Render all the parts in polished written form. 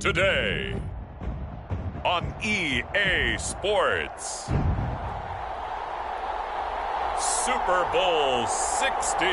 Today on EA Sports, Super Bowl 60.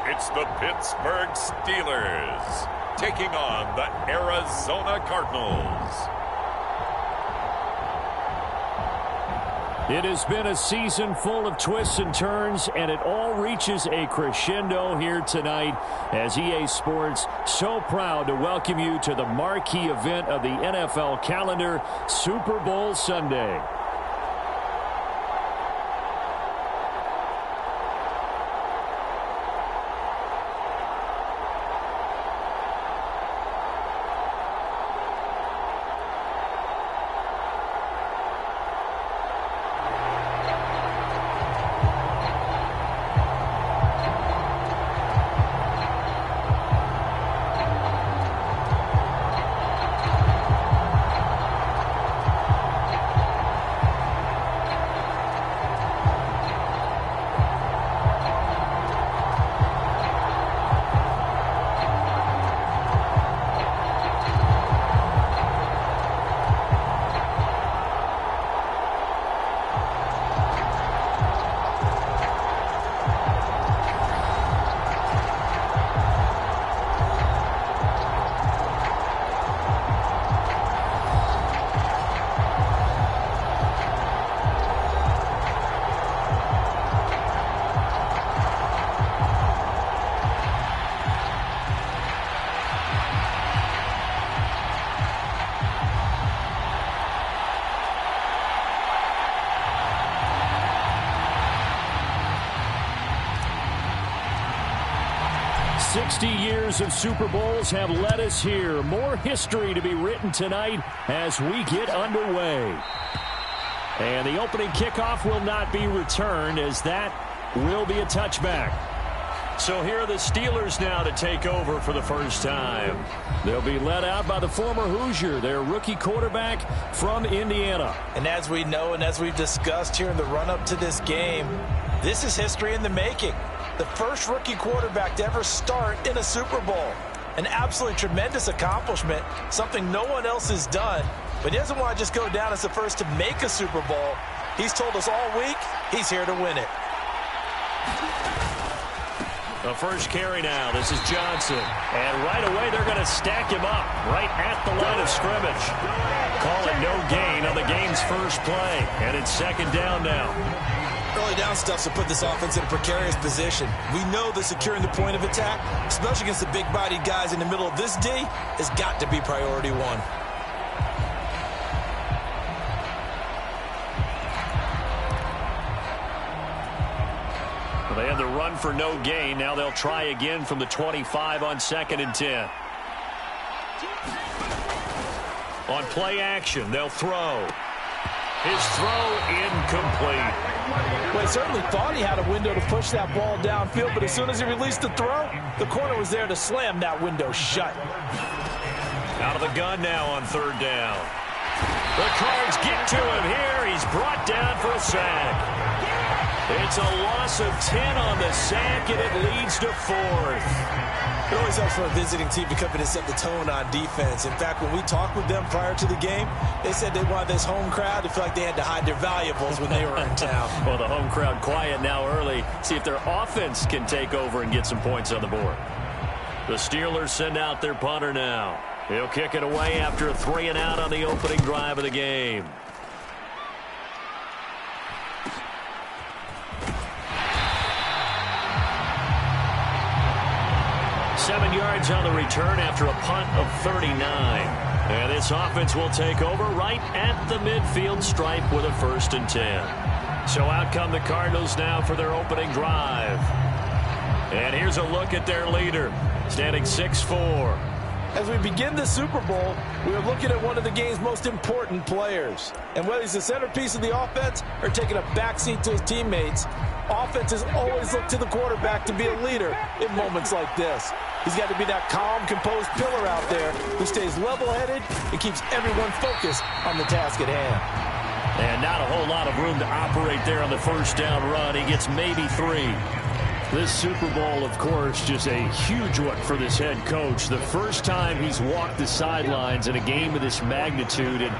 It's the Pittsburgh Steelers taking on the Arizona Cardinals. It has been a season full of twists and turns, and it all reaches a crescendo here tonight as EA Sports so proud to welcome you to the marquee event of the NFL calendar, Super Bowl Sunday. Years of Super Bowls have led us here. More history to be written tonight as we get underway. And the opening kickoff will not be returned, as that will be a touchback. So here are the Steelers now to take over for the first time. They'll be led out by the former Hoosier, their rookie quarterback from Indiana. And as we know and as we've discussed here in the run-up to this game, this is history in the making. The first rookie quarterback to ever start in a Super Bowl. An absolutely tremendous accomplishment, something no one else has done. But he doesn't want to just go down as the first to make a Super Bowl. He's told us all week he's here to win it. The first carry now. This is Johnson. And right away they're going to stack him up right at the line of scrimmage. Call it no gain on the game's first play. And it's second down now. Early down stuffs will put this offense in a precarious position. We know that securing the point of attack, especially against the big-bodied guys in the middle of this D, has got to be priority one. Well, they had the run for no gain. Now they'll try again from the 25 on 2nd and 10. On play action, they'll throw. His throw incomplete. Well, he certainly thought he had a window to push that ball downfield, but as soon as he released the throw, the corner was there to slam that window shut. Out of the gun now on 3rd down. The Cards get to him here. He's brought down for a sack. It's a loss of 10 on the sack, and it leads to 4th. It always helps for a visiting team to come in and set the tone on defense. In fact, when we talked with them prior to the game, they said they wanted this home crowd to feel like they had to hide their valuables when they were in town. Well, the home crowd quiet now early. See if their offense can take over and get some points on the board. The Steelers send out their punter now. He'll kick it away after a 3-and-out on the opening drive of the game. Seven yards on the return after a punt of 39. And this offense will take over right at the midfield stripe with a 1st and 10. So out come the Cardinals now for their opening drive. And here's a look at their leader, standing 6'4". As we begin the Super Bowl, we are looking at one of the game's most important players. And whether he's the centerpiece of the offense or taking a backseat to his teammates, offenses always look to the quarterback to be a leader in moments like this. He's got to be that calm, composed pillar out there who stays level-headed and keeps everyone focused on the task at hand. And not a whole lot of room to operate there on the first down run. He gets maybe 3. This Super Bowl, of course, just a huge one for this head coach. The first time he's walked the sidelines in a game of this magnitude. And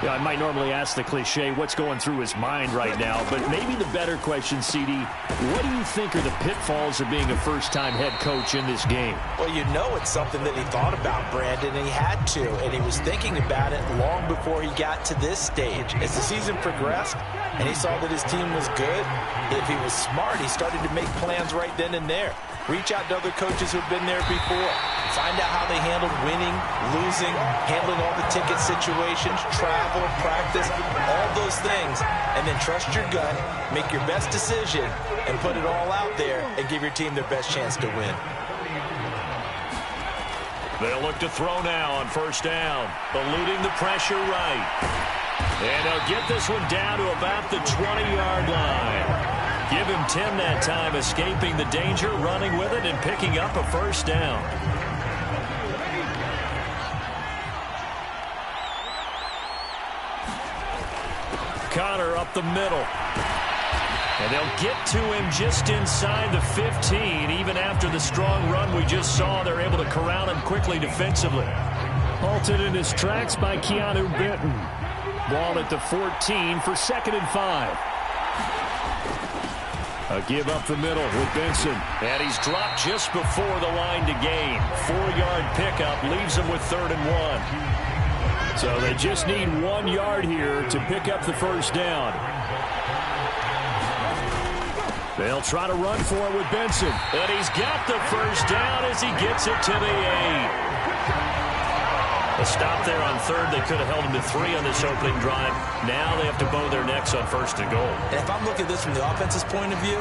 you know, I might normally ask the cliche, what's going through his mind right now? But maybe the better question, CD, what do you think are the pitfalls of being a first-time head coach in this game? Well, you know it's something that he thought about, Brandon, and he had to. And he was thinking about it long before he got to this stage. As the season progressed and he saw that his team was good, if he was smart, he started to make plans right then and there. Reach out to other coaches who've been there before. Find out how they handled winning, losing, handling all the ticket situations, travel, practice, all those things. And then trust your gut, make your best decision, and put it all out there and give your team their best chance to win. They'll look to throw now on first down, eluding the pressure right. And they'll get this one down to about the 20-yard line. Give him 10 that time, escaping the danger, running with it, and picking up a first down. Connor up the middle. And they'll get to him just inside the 15. Even after the strong run we just saw, they're able to corral him quickly defensively. Halted in his tracks by Keanu Benton. Ball at the 14 for 2nd and 5. A give up the middle with Benson. And he's dropped just before the line to gain. 4-yard pickup leaves him with 3rd and 1. So they just need 1 yard here to pick up the first down. They'll try to run for it with Benson. And he's got the first down as he gets it to the 8. A stop there on 3rd. They could have held him to 3 on this opening drive. Now they have to bow their necks on 1st and goal. And if I'm looking at this from the offense's point of view,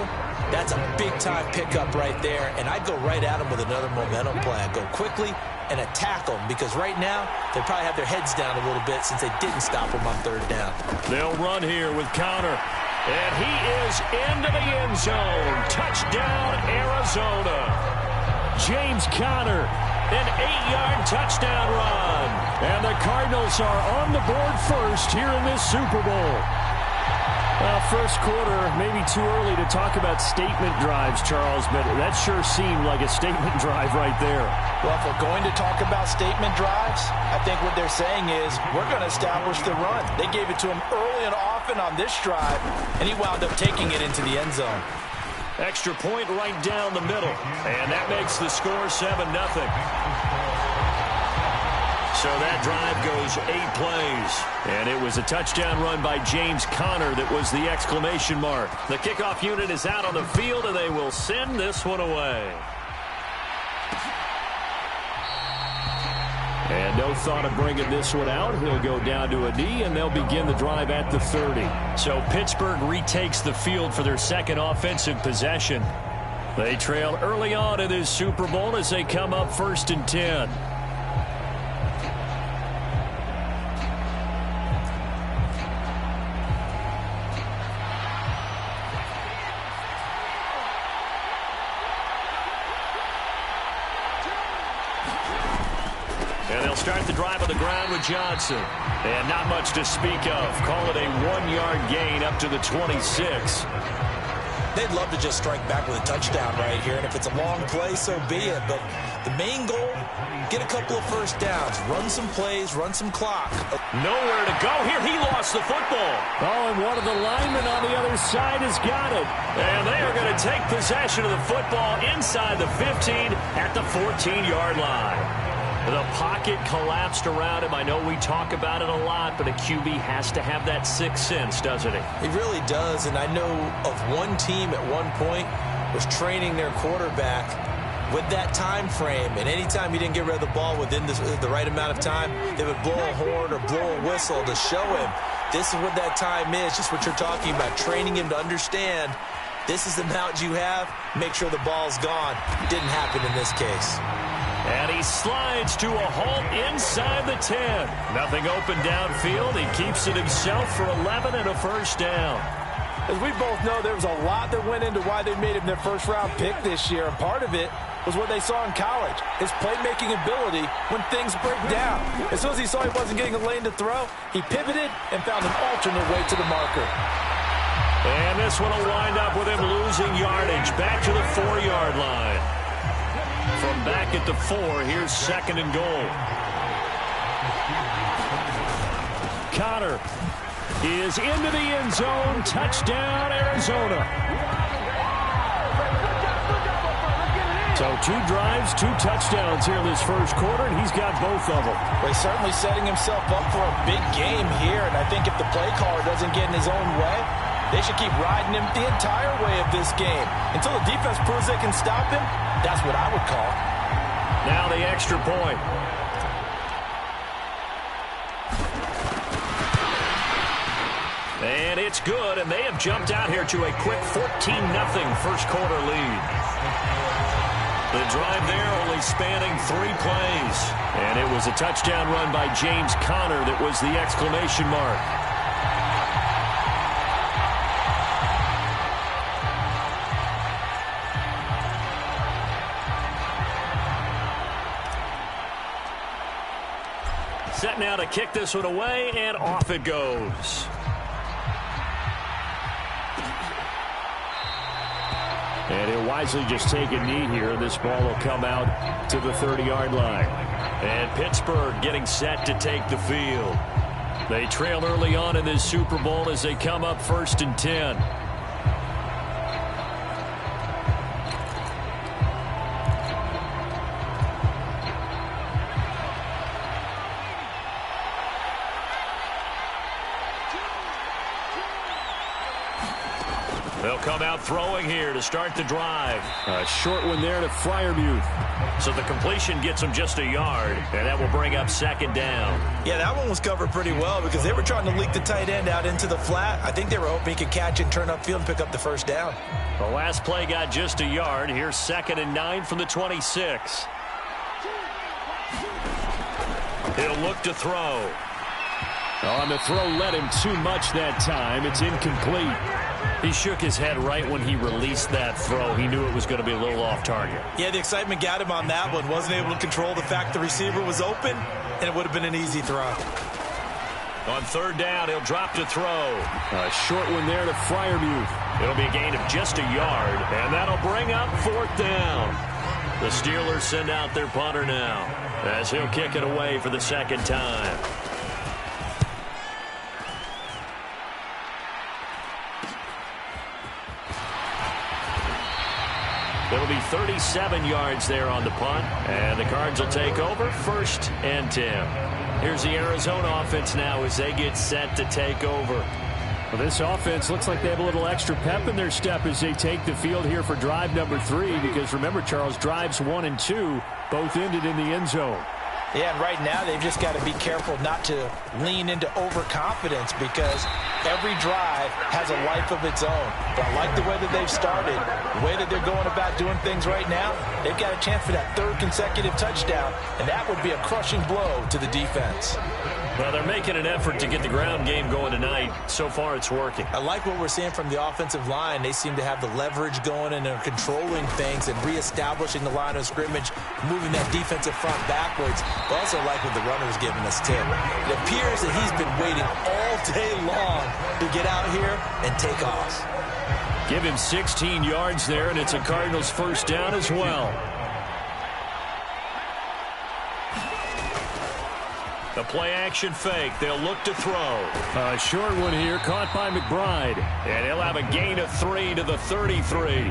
that's a big-time pickup right there. And I'd go right at him with another momentum plan. Go quickly and attack them, because right now they probably have their heads down a little bit since they didn't stop him on 3rd down. They'll run here with Connor. And he is into the end zone. Touchdown, Arizona. James Conner. An 8-yard touchdown run. And the Cardinals are on the board first here in this Super Bowl. Well, first quarter, maybe too early to talk about statement drives, Charles, but that sure seemed like a statement drive right there. Well, if we're going to talk about statement drives, I think what they're saying is we're going to establish the run. They gave it to him early and often on this drive, and he wound up taking it into the end zone. Extra point right down the middle. And that makes the score 7-0. So that drive goes 8 plays. And it was a touchdown run by James Conner that was the exclamation mark. The kickoff unit is out on the field, and they will send this one away. And no thought of bringing this one out. He'll go down to a knee, and they'll begin the drive at the 30. So Pittsburgh retakes the field for their second offensive possession. They trail early on in this Super Bowl as they come up 1st and 10. And they'll start the drive on the ground with Johnson. And not much to speak of. Call it a 1-yard gain up to the 26. They'd love to just strike back with a touchdown right here. And if it's a long play, so be it. But the main goal, get a couple of first downs. Run some plays, run some clock. Nowhere to go here. He lost the football. Oh, and one of the linemen on the other side has got it. And they are going to take possession of the football inside the 15 at the 14-yard line. The pocket collapsed around him. I know we talk about it a lot, but a QB has to have that sixth sense, doesn't he? He really does, and I know of one team at one point was training their quarterback with that time frame, and anytime he didn't get rid of the ball within the right amount of time, they would blow a horn or blow a whistle to show him this is what that time is, just what you're talking about, training him to understand this is the amount you have, make sure the ball's gone. Didn't happen in this case. And he slides to a halt inside the 10. Nothing open downfield. He keeps it himself for 11 and a first down. As we both know, there was a lot that went into why they made him their first-round pick this year. And part of it was what they saw in college, his playmaking ability when things break down. As soon as he saw he wasn't getting a lane to throw, he pivoted and found an alternate way to the marker. And this one will wind up with him losing yardage back to the 4-yard line. From back at the 4, here's second and goal. Connor is into the end zone. Touchdown, Arizona. So 2 drives, 2 touchdowns here in this first quarter, and he's got both of them. Well, he's certainly setting himself up for a big game here, and I think if the play caller doesn't get in his own way, they should keep riding him the entire way of this game. Until the defense proves they can stop him, that's what I would call. Now the extra point. And it's good, and they have jumped out here to a quick 14-0 first quarter lead. The drive there only spanning 3 plays. And it was a touchdown run by James Conner that was the exclamation mark. Set now to kick this one away, and off it goes. And he'll wisely just take a knee here. This ball will come out to the 30-yard line. And Pittsburgh getting set to take the field. They trail early on in this Super Bowl as they come up 1st and 10. They'll come out throwing here to start the drive. A short one there to Freiermuth. So the completion gets him just a yard, and that will bring up second down. Yeah, that one was covered pretty well because they were trying to leak the tight end out into the flat. I think they were hoping he could catch it, turn upfield, and pick up the first down. The last play got just a yard. Here's 2nd and 9 from the 26. He'll look to throw. On the throw led him too much that time. It's incomplete. He shook his head right when he released that throw. He knew it was going to be a little off target. Yeah, the excitement got him on that one. Wasn't able to control the fact the receiver was open, and it would have been an easy throw. On 3rd down, he'll drop to throw. A short one there to Freiermuth. It'll be a gain of just a yard, and that'll bring up 4th down. The Steelers send out their punter now as he'll kick it away for the 2nd time. It'll be 37 yards there on the punt, and the Cards will take over 1st and 10. Here's the Arizona offense now as they get set to take over. Well, this offense looks like they have a little extra pep in their step as they take the field here for drive number 3, because remember, Charles, drives 1 and 2 both ended in the end zone. Yeah, and right now they've just got to be careful not to lean into overconfidence because every drive has a life of its own. But I like the way that they've started, the way that they're going about doing things right now. They've got a chance for that 3rd consecutive touchdown, and that would be a crushing blow to the defense. Well, they're making an effort to get the ground game going tonight. So far, it's working. I like what we're seeing from the offensive line. They seem to have the leverage going and are controlling things and reestablishing the line of scrimmage, moving that defensive front backwards. I also like what the runner's giving us, Tim. It appears that he's been waiting all day long to get out here and take off. Give him 16 yards there, and it's a Cardinals 1st down as well. The play-action fake. They'll look to throw. A short one here, caught by McBride. And he'll have a gain of 3 to the 33.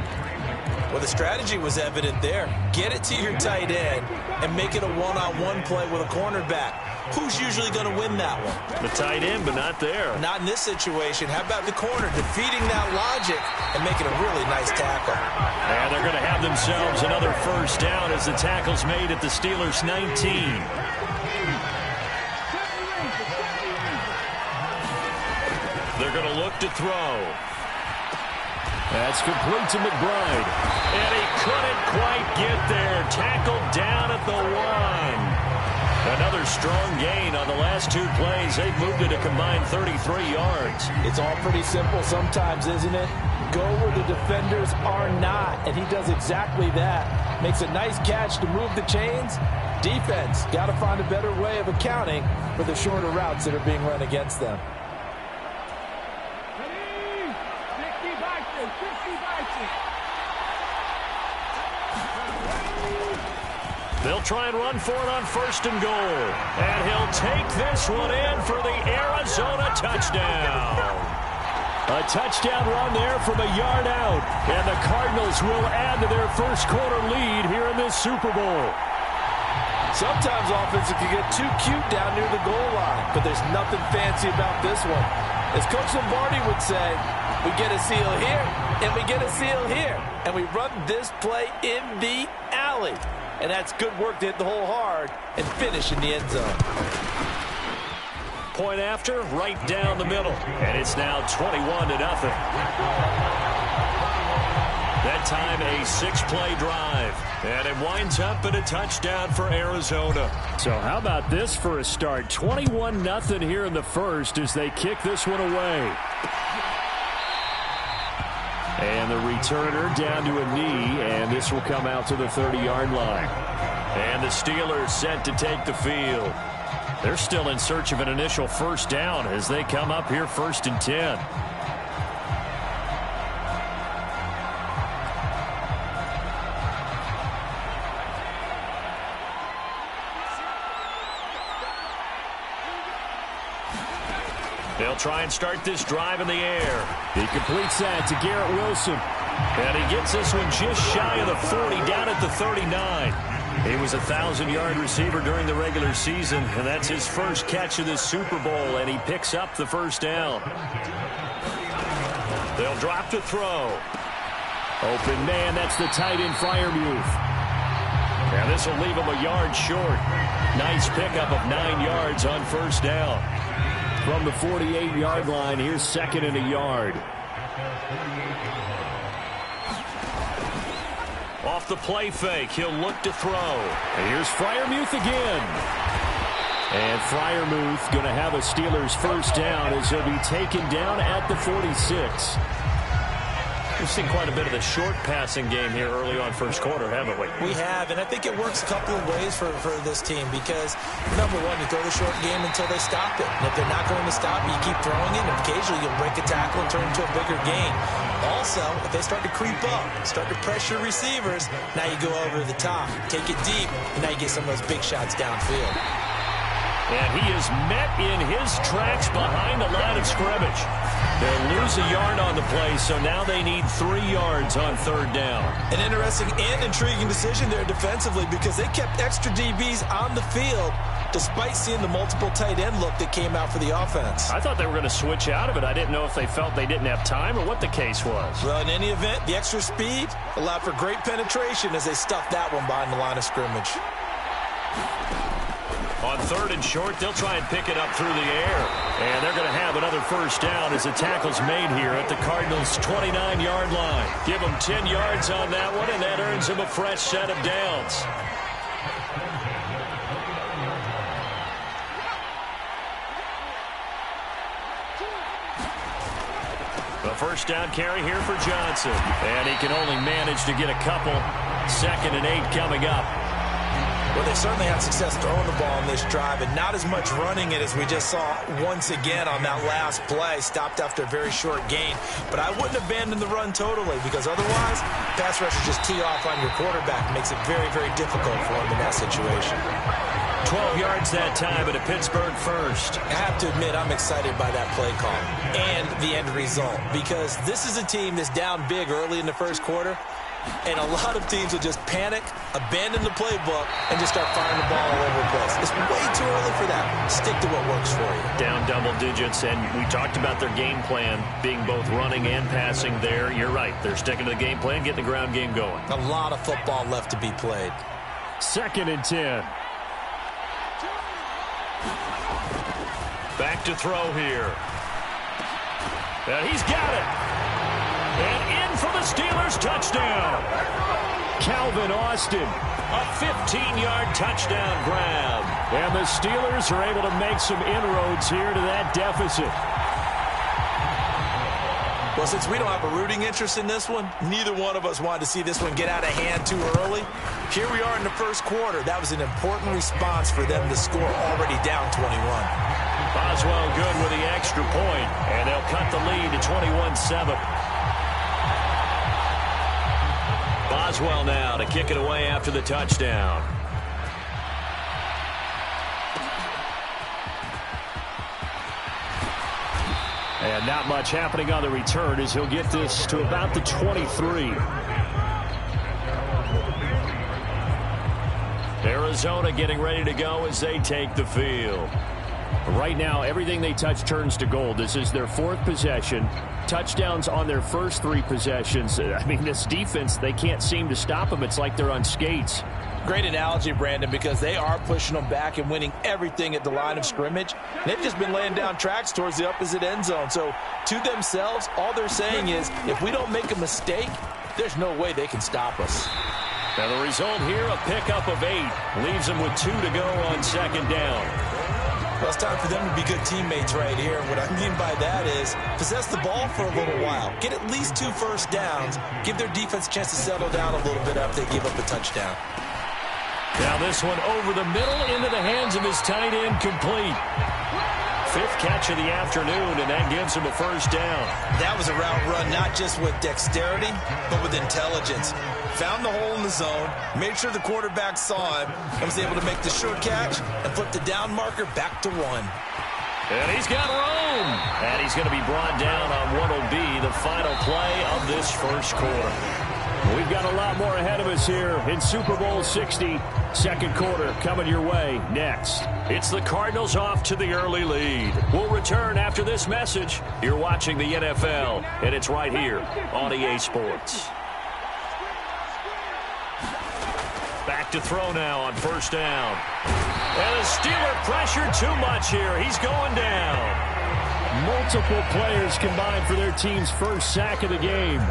Well, the strategy was evident there. Get it to your tight end and make it a one-on-one play with a cornerback. Who's usually going to win that one? The tight end, but not there. Not in this situation. How about the corner defeating that logic and making a really nice tackle? And they're going to have themselves another 1st down as the tackle's made at the Steelers' 19. They're going to look to throw. That's complete to McBride. And he couldn't quite get there. Tackled down at the 1. Another strong gain on the last 2 plays. They've moved it a combined 33 yards. It's all pretty simple sometimes, isn't it? Go where the defenders are not, and he does exactly that. Makes a nice catch to move the chains. Defense, got to find a better way of accounting for the shorter routes that are being run against them. They'll try and run for it on 1st and goal. And he'll take this one in for the Arizona touchdown. A touchdown run there from a yard out. And the Cardinals will add to their first quarter lead here in this Super Bowl. Sometimes offenses can get too cute down near the goal line, but there's nothing fancy about this one. As Coach Lombardi would say, we get a seal here, and we get a seal here. And we run this play in the alley. And that's good work to hit the hole hard and finish in the end zone. Point after, right down the middle. And it's now 21-0. That time a 6-play drive. And it winds up in a touchdown for Arizona. So how about this for a start? 21-0 here in the first as they kick this one away. And the returner down to a knee, and this will come out to the 30-yard line. And the Steelers set to take the field. They're still in search of an initial first down as they come up here 1st and 10. They'll try and start this drive in the air. He completes that to Garrett Wilson. And he gets this one just shy of the 40, down at the 39. He was a 1,000-yard receiver during the regular season, and that's his first catch of this Super Bowl, and he picks up the first down. They'll drop to throw. Open man, that's the tight end Freiermuth. And this will leave him a yard short. Nice pickup of 9 yards on first down. From the 48-yard line, here's 2nd and a yard. Off the play fake, he'll look to throw. And here's Freiermuth again. And Freiermuth going to have a Steelers first down as he'll be taken down at the 46. We've seen quite a bit of the short passing game here early on first quarter, haven't we? We have, and I think it works a couple of ways for this team because, number one, you throw the short game until they stop it. And if they're not going to stop it, you keep throwing it, and occasionally you'll break a tackle and turn it into a bigger gain. Also, if they start to creep up, start to pressure receivers, now you go over the top, take it deep, and now you get some of those big shots downfield. And he is met in his tracks behind the line of scrimmage. They'll lose a yard on the play, so now they need 3 yards on 3rd down. An interesting and intriguing decision there defensively because they kept extra DBs on the field despite seeing the multiple tight end look that came out for the offense. I thought they were going to switch out of it. I didn't know if they felt they didn't have time or what the case was. Well, in any event, the extra speed allowed for great penetration as they stuffed that one behind the line of scrimmage. On 3rd and short, they'll try and pick it up through the air. And they're going to have another first down as the tackle's made here at the Cardinals' 29-yard line. Give them 10 yards on that one, and that earns them a fresh set of downs. The first down carry here for Johnson. And he can only manage to get a couple. 2nd and 8 coming up. Well, they certainly had success throwing the ball on this drive and not as much running it as we just saw once again on that last play. Stopped after a very short gain. But I wouldn't abandon the run totally because otherwise, pass rushers just tee off on your quarterback. It makes it very, very difficult for him in that situation. 12 yards that time at a Pittsburgh first. I have to admit, I'm excited by that play call and the end result because this is a team that's down big early in the first quarter. And a lot of teams will just panic, abandon the playbook, and just start firing the ball all over the place. It's way too early for that. Stick to what works for you. Down double digits, and we talked about their game plan being both running and passing there. You're right. They're sticking to the game plan, getting the ground game going. A lot of football left to be played. 2nd and 10. Back to throw here. And he's got it. And in for the Steelers, touchdown. Calvin Austin. A 15-yard touchdown grab. And the Steelers are able to make some inroads here to that deficit. Well, since we don't have a rooting interest in this one, neither one of us wanted to see this one get out of hand too early. Here we are in the first quarter. That was an important response for them to score already down 21. Boswell good with the extra point, and they'll cut the lead to 21-7. Boswell now to kick it away after the touchdown. And not much happening on the return as he'll get this to about the 23. Arizona getting ready to go as they take the field. Right now, everything they touch turns to gold. This is their fourth possession. Touchdowns on their first three possessions. I mean, this defense, they can't seem to stop them. It's like they're on skates. Great analogy, Brandon, because they are pushing them back and winning everything at the line of scrimmage. They've just been laying down tracks towards the opposite end zone. So to themselves, all they're saying is, if we don't make a mistake, there's no way they can stop us. Now the result here, a pickup of 8. Leaves them with 2 to go on second down. Well, it's time for them to be good teammates right here. What I mean by that is possess the ball for a little while. Get at least 2 first downs. Give their defense a chance to settle down a little bit after they give up a touchdown. Now this one over the middle into the hands of his tight end, complete. 5th catch of the afternoon, and that gives him a first down. That was a route run not just with dexterity, but with intelligence. Found the hole in the zone, made sure the quarterback saw him, and was able to make the sure catch and flip the down marker back to 1. And he's got room. And he's going to be brought down on what will be the final play of this first quarter. We've got a lot more ahead of us here in Super Bowl 60. Second quarter coming your way next. It's the Cardinals off to the early lead. We'll return after this message. You're watching the NFL, and it's right here on EA Sports. Back to throw now on first down. And the Steeler pressure too much here. He's going down. Multiple players combined for their team's first sack of the game.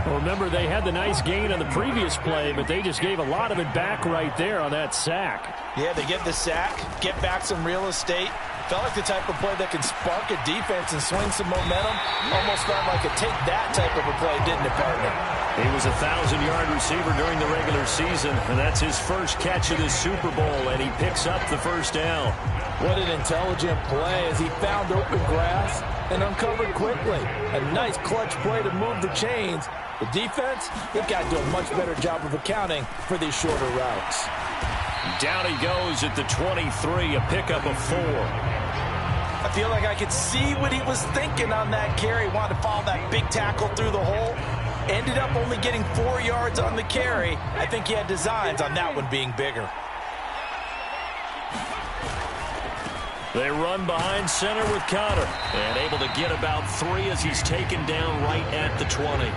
Well, remember, they had the nice gain on the previous play, but they just gave a lot of it back right there on that sack. Yeah, they get the sack, get back some real estate. Felt like the type of play that can spark a defense and swing some momentum. Almost felt like a take-that type of a play, didn't it, partner? He was a 1,000-yard receiver during the regular season, and that's his first catch of this Super Bowl, and he picks up the first down. What an intelligent play as he found open grass and uncovered quickly. A nice clutch play to move the chains. The defense, they've got to do a much better job of accounting for these shorter routes. Down he goes at the 23, a pickup of 4. I feel like I could see what he was thinking on that carry. Wanted to follow that big tackle through the hole. Ended up only getting 4 yards on the carry. I think he had designs on that one being bigger. They run behind center with Connor. And able to get about 3 as he's taken down right at the 20.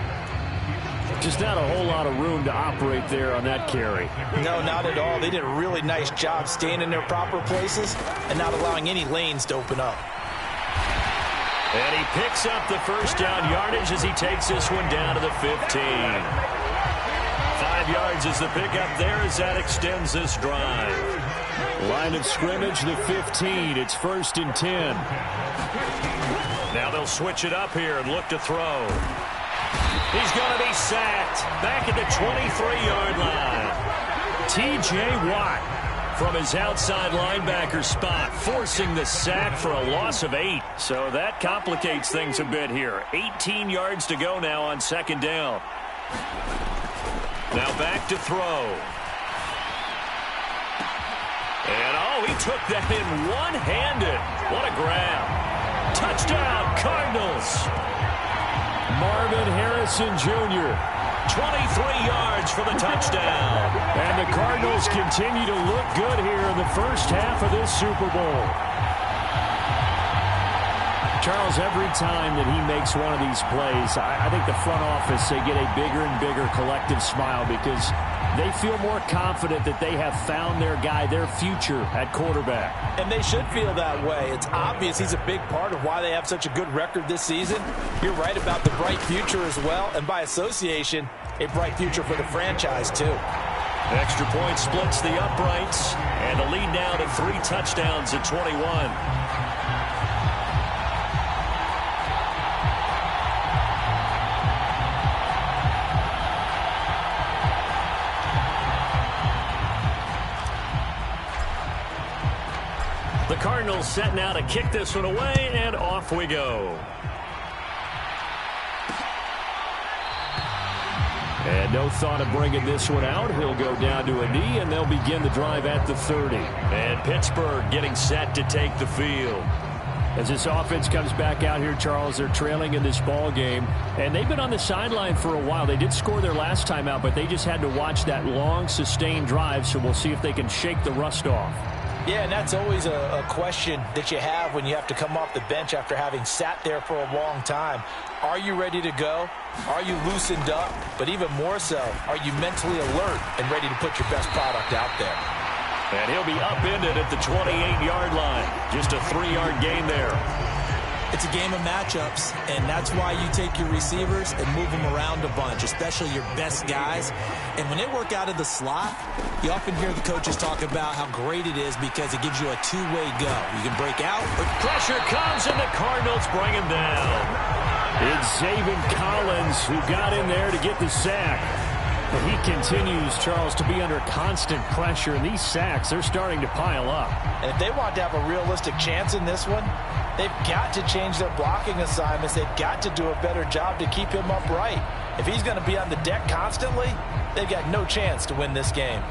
Just not a whole lot of room to operate there on that carry. No, not at all. They did a really nice job staying in their proper places and not allowing any lanes to open up. And he picks up the first down yardage as he takes this one down to the 15. 5 yards is the pickup there as that extends this drive. Line of scrimmage, the 15. It's 1st and 10. Now they'll switch it up here and look to throw. He's going to be sacked back at the 23-yard line. T.J. Watt from his outside linebacker spot, forcing the sack for a loss of 8. So that complicates things a bit here. 18 yards to go now on second down. Now back to throw. And, oh, he took that in one-handed. What a grab. Touchdown, Cardinals. Marvin Harrison Jr. 23 yards for the touchdown. And the Cardinals continue to look good here in the first half of this Super Bowl. Charles, every time that he makes one of these plays, I think the front office, they get a bigger and bigger collective smile because they feel more confident that they have found their guy, their future at quarterback. And they should feel that way. It's obvious he's a big part of why they have such a good record this season. You're right about the bright future as well, and by association, a bright future for the franchise too. Extra point splits the uprights, and the lead now to 3 touchdowns at 21. The Cardinals set now to kick this one away, and off we go. And no thought of bringing this one out. He'll go down to a knee, and they'll begin the drive at the 30. And Pittsburgh getting set to take the field. As this offense comes back out here, Charles, they're trailing in this ball game. And they've been on the sideline for a while. They did score their last time out, but they just had to watch that long, sustained drive. So we'll see if they can shake the rust off. Yeah, and that's always a question that you have when you have to come off the bench after having sat there for a long time. Are you ready to go? Are you loosened up? But even more so, are you mentally alert and ready to put your best product out there? And he'll be upended at the 28-yard line. Just a 3-yard gain there. It's a game of matchups, and that's why you take your receivers and move them around a bunch, especially your best guys. And when they work out of the slot, you often hear the coaches talk about how great it is because it gives you a two-way go. You can break out. Pressure comes, and the Cardinals bring him down. It's Zaven Collins who got in there to get the sack. But he continues, Charles, to be under constant pressure, and these sacks, they're starting to pile up. And if they want to have a realistic chance in this one, they've got to change their blocking assignments. They've got to do a better job to keep him upright. If he's going to be on the deck constantly, they've got no chance to win this game.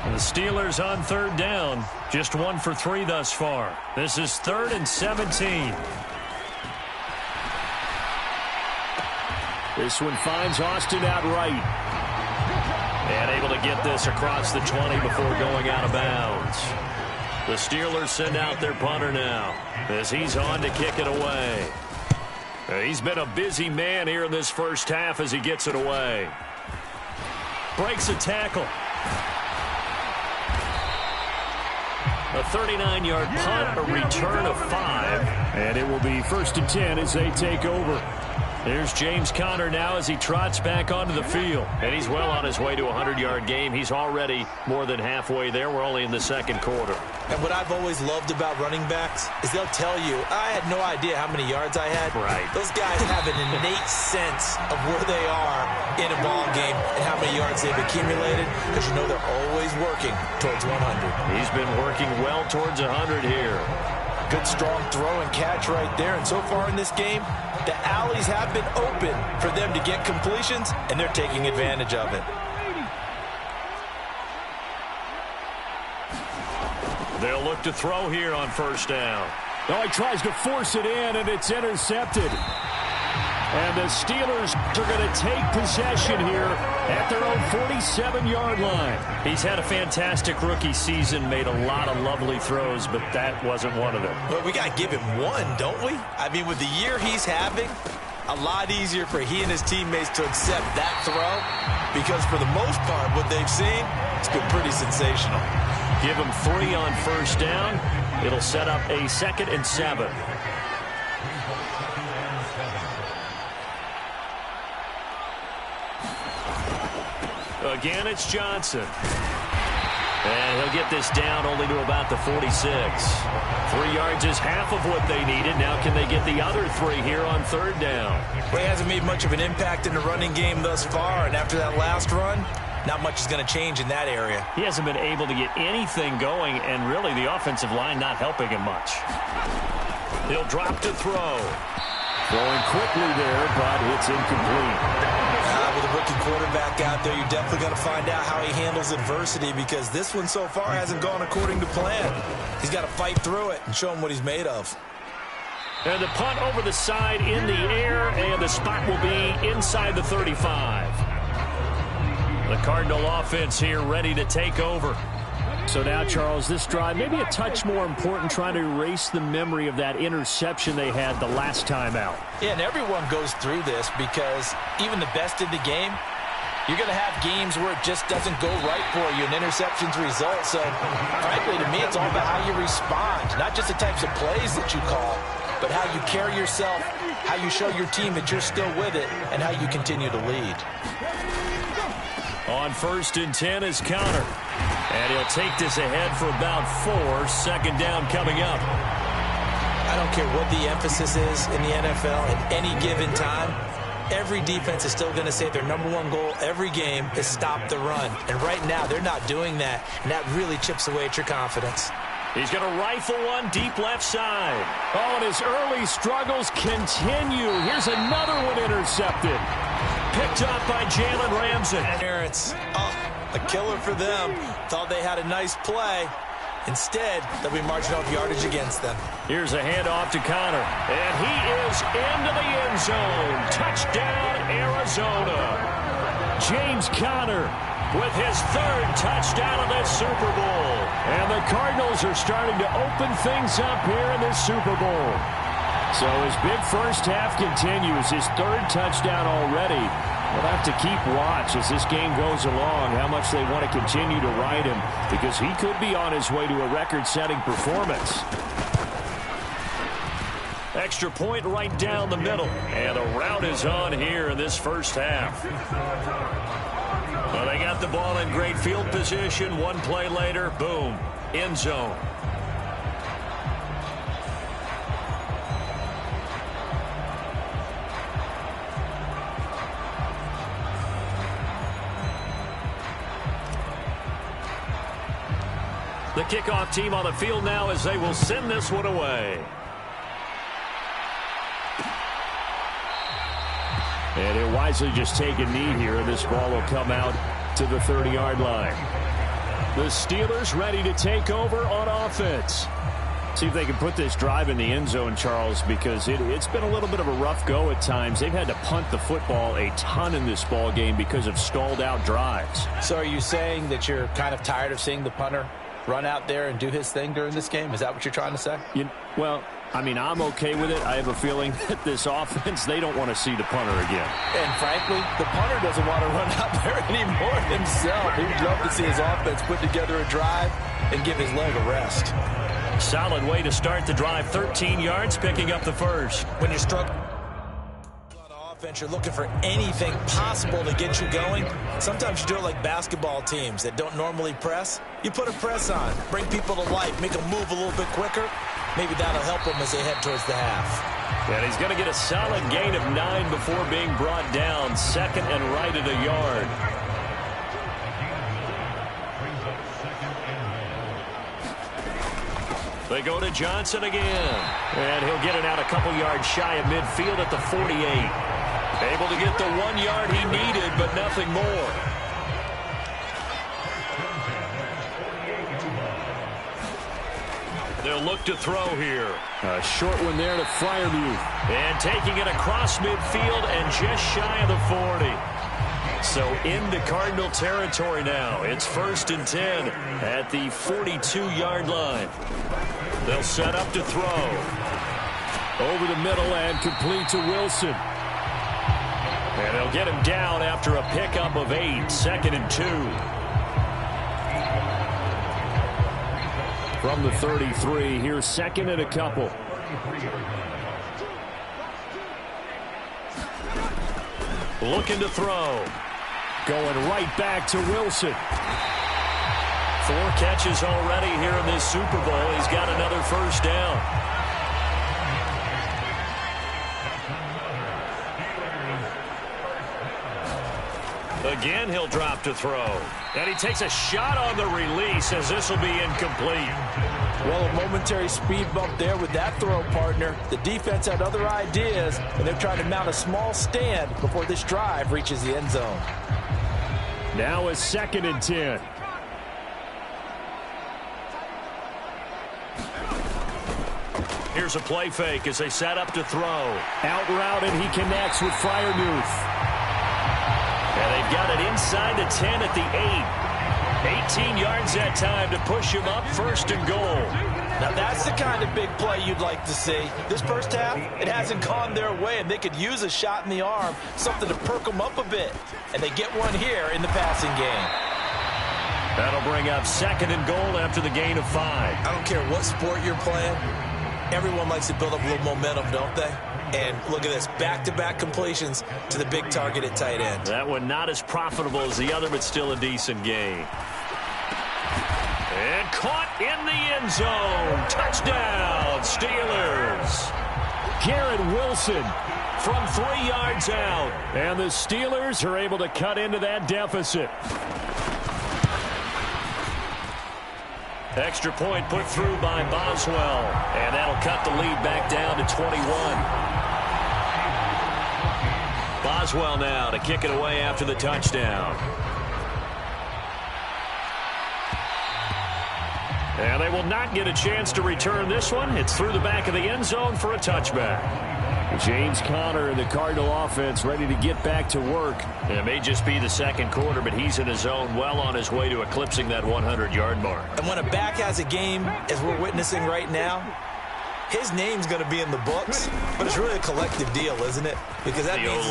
And the Steelers on 3rd down, just 1 for 3 thus far. This is 3rd and 17. This one finds Austin out right. And able to get this across the 20 before going out of bounds. The Steelers send out their punter now as he's on to kick it away. He's been a busy man here in this first half as he gets it away. Breaks a tackle. A 39-yard punt, a return of 5. And it will be 1st and 10 as they take over. There's James Conner now as he trots back onto the field. And he's well on his way to a 100-yard game. He's already more than halfway there. We're only in the 2nd quarter. And what I've always loved about running backs is they'll tell you, I had no idea how many yards I had. Right. Those guys have an innate sense of where they are in a ball game and how many yards they've accumulated because you know they're always working towards 100. He's been working well towards 100 here. Good strong throw and catch right there. And so far in this game, the alleys have been open for them to get completions, and they're taking advantage of it. They'll look to throw here on 1st down. Oh, he tries to force it in, and it's intercepted. And the Steelers are going to take possession here at their own 47-yard line. He's had a fantastic rookie season, made a lot of lovely throws, but that wasn't one of them. Well, we got to give him one, don't we? I mean, with the year he's having, a lot easier for he and his teammates to accept that throw because for the most part, what they've seen, it's been pretty sensational. Give him 3 on 1st down. It'll set up a 2nd and 7. Again, it's Johnson. And he'll get this down only to about the 46. 3 yards is half of what they needed. Now can they get the other 3 here on 3rd down? Well, he hasn't made much of an impact in the running game thus far, and after that last run, not much is going to change in that area. He hasn't been able to get anything going, and really the offensive line not helping him much. He'll drop to throw. Throwing quickly there, but it's incomplete. With a rookie quarterback out there, you're definitely going to find out how he handles adversity because this one so far hasn't gone according to plan. He's got to fight through it and show him what he's made of. And the punt over the side in the air, and the spot will be inside the 35. The Cardinal offense here ready to take over. So now, Charles, this drive maybe a touch more important, trying to erase the memory of that interception they had the last time out. Yeah, and everyone goes through this because even the best in the game, you're going to have games where it just doesn't go right for you and interceptions result. So, frankly, to me, it's all about how you respond, not just the types of plays that you call, but how you carry yourself, how you show your team that you're still with it, and how you continue to lead. On 1st and 10 is Counter. And he'll take this ahead for about 4. Second down coming up. I don't care what the emphasis is in the NFL at any given time. Every defense is still going to say their #1 goal every game is stop the run. And right now, they're not doing that, and that really chips away at your confidence. He's going to rifle one deep left side. Oh, and his early struggles continue. Here's another one intercepted. Picked up by Jalen Ramsey. A killer for them. Thought they had a nice play. Instead, they'll be marching off yardage against them. Here's a handoff to Connor. And he is into the end zone. Touchdown, Arizona. James Conner with his 3rd touchdown of this Super Bowl. And the Cardinals are starting to open things up here in this Super Bowl. So his big first half continues. His 3rd touchdown already. We'll have to keep watch as this game goes along, how much they want to continue to ride him, because he could be on his way to a record-setting performance. Extra point right down the middle. And the route is on here in this first half. Well, they got the ball in great field position. One play later, boom, end zone. The kickoff team on the field now as they will send this one away. And he'll wisely just take a knee here, and this ball will come out to the 30-yard line. The Steelers ready to take over on offense. See if they can put this drive in the end zone, Charles, because it's been a little bit of a rough go at times. They've had to punt the football a ton in this ball game because of stalled-out drives. So are you saying that you're kind of tired of seeing the punter run out there and do his thing during this game? Is that what you're trying to say? Well, I mean, I'm okay with it. I have a feeling that this offense, they don't want to see the punter again. And frankly, the punter doesn't want to run out there anymore himself. He'd love to see his offense put together a drive and give his leg a rest. Solid way to start the drive. 13 yards, picking up the first. When you're struggling on offense, you're looking for anything possible to get you going. Sometimes you do it like basketball teams that don't normally press. You put a press on, bring people to life, make them move a little bit quicker. Maybe that'll help them as they head towards the half. And he's going to get a solid gain of 9 before being brought down. Second and right at a yard. They go to Johnson again. And he'll get it out a couple yards shy of midfield at the 48. Able to get the 1 yard he needed, but nothing more. They'll look to throw here. A short one there to Freiermuth. And taking it across midfield and just shy of the 40. So into Cardinal territory now. It's 1st and 10 at the 42-yard line. They'll set up to throw. Over the middle and complete to Wilson. And they'll get him down after a pickup of 8. 2nd and 2. From the 33, here's 2nd and a couple. Looking to throw. Going right back to Wilson. 4 catches already here in this Super Bowl. He's got another first down. Again, he'll drop to throw. And he takes a shot on the release as this will be incomplete. Well, a momentary speed bump there with that throw, partner. The defense had other ideas, and they're trying to mount a small stand before this drive reaches the end zone. Now is 2nd and 10. Here's a play fake as they set up to throw. Out route, and he connects with Freiermuth. And they've got it inside the 10 at the 8. 18 yards that time to push him up, 1st and goal. Now that's the kind of big play you'd like to see. This first half, it hasn't gone their way, and they could use a shot in the arm, something to perk them up a bit. And they get one here in the passing game. That'll bring up 2nd and goal after the gain of 5. I don't care what sport you're playing. Everyone likes to build up a little momentum, don't they? And look at this, back-to-back completions to the big target at tight end. That one not as profitable as the other, but still a decent gain. And caught in the end zone. Touchdown, Steelers. Garrett Wilson From 3 yards out. And the Steelers are able to cut into that deficit. Extra point put through by Boswell. And that'll cut the lead back down to 21. Boswell now to kick it away after the touchdown. And they will not get a chance to return this one. It's through the back of the end zone for a touchback. James Conner and the Cardinal offense ready to get back to work. It may just be the 2nd quarter, but he's in his zone, well on his way to eclipsing that 100-yard mark. And when a back has a game, as we're witnessing right now, his name's going to be in the books, but it's really a collective deal, isn't it? Because that means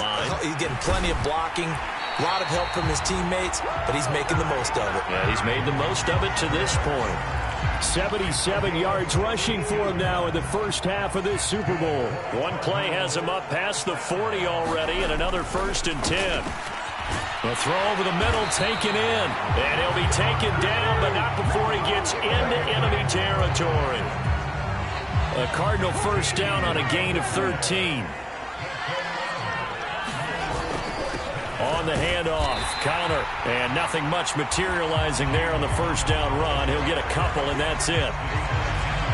he's getting plenty of blocking, a lot of help from his teammates, but he's making the most of it. Yeah, he's made the most of it to this point. 77 yards rushing for him now in the first half of this Super Bowl. One play has him up past the 40 already, and another 1st and 10. The throw over the middle taken in, and he'll be taken down, but not before he gets into enemy territory. A Cardinal first down on a gain of 13. On the handoff, Conner, and nothing much materializing there on the first down run. He'll get a couple, and that's it.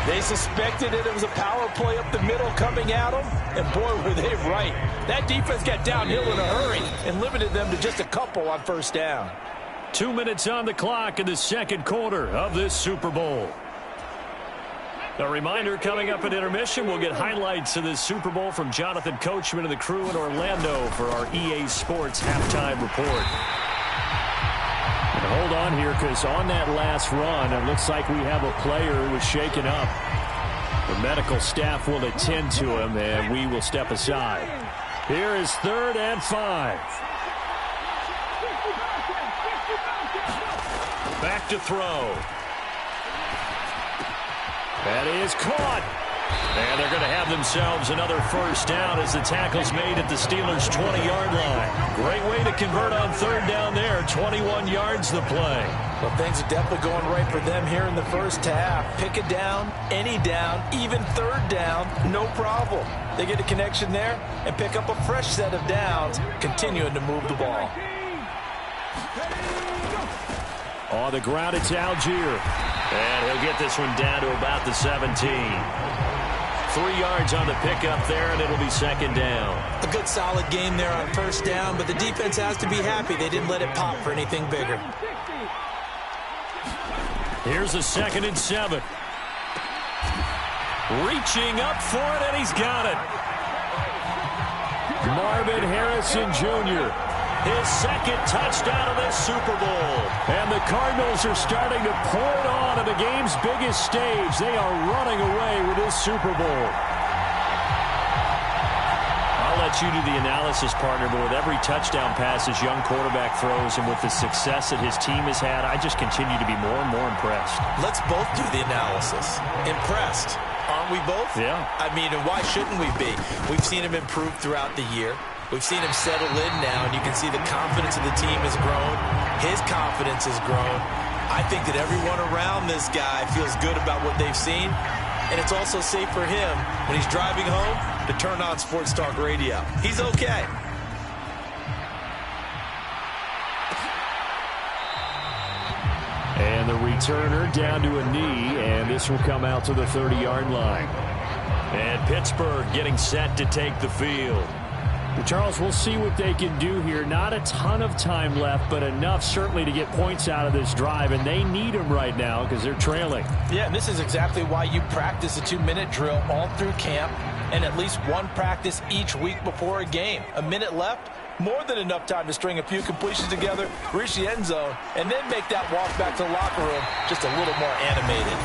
They suspected it was a power play up the middle coming at them, and boy, were they right. That defense got downhill in a hurry and limited them to just a couple on first down. 2 minutes on the clock in the 2nd quarter of this Super Bowl. A reminder, coming up at intermission, we'll get highlights of this Super Bowl from Jonathan Coachman and the crew in Orlando for our EA Sports halftime report. And hold on here, because on that last run, it looks like we have a player who was shaken up. The medical staff will attend to him, and we will step aside. Here is 3rd and 5. Back to throw. That is caught. And they're going to have themselves another first down as the tackle's made at the Steelers' 20-yard line. Great way to convert on 3rd down there. 21 yards the play. Well, things are definitely going right for them here in the first half. Pick a down, any down, even 3rd down, no problem. They get a connection there and pick up a fresh set of downs, continuing to move the ball. On the ground, it's Algier. And he'll get this one down to about the 17. 3 yards on the pickup there, and it'll be 2nd down. A good solid game there on first down, but the defense has to be happy they didn't let it pop for anything bigger. Here's a 2nd and 7. Reaching up for it, and he's got it. Marvin Harrison Jr. His 2nd touchdown of this Super Bowl. And the Cardinals are starting to pour it on at the game's biggest stage. They are running away with this Super Bowl. I'll let you do the analysis, partner, but with every touchdown pass his young quarterback throws and with the success that his team has had, I just continue to be more and more impressed. Let's both do the analysis. Impressed. Aren't we both? Yeah. I mean, and why shouldn't we be? We've seen him improve throughout the year. We've seen him settle in now, and you can see the confidence of the team has grown. His confidence has grown. I think that everyone around this guy feels good about what they've seen, and it's also safe for him when he's driving home to turn on Sports Talk Radio. He's okay. And the returner down to a knee, and this will come out to the 30-yard line. And Pittsburgh getting set to take the field. Charles, we'll see what they can do here. Not a ton of time left, but enough certainly to get points out of this drive, and they need them right now because they're trailing. Yeah, and this is exactly why you practice a 2-minute drill all through camp and at least one practice each week before a game. A minute left, more than enough time to string a few completions together, reach the end zone, and then make that walk back to the locker room just a little more animated.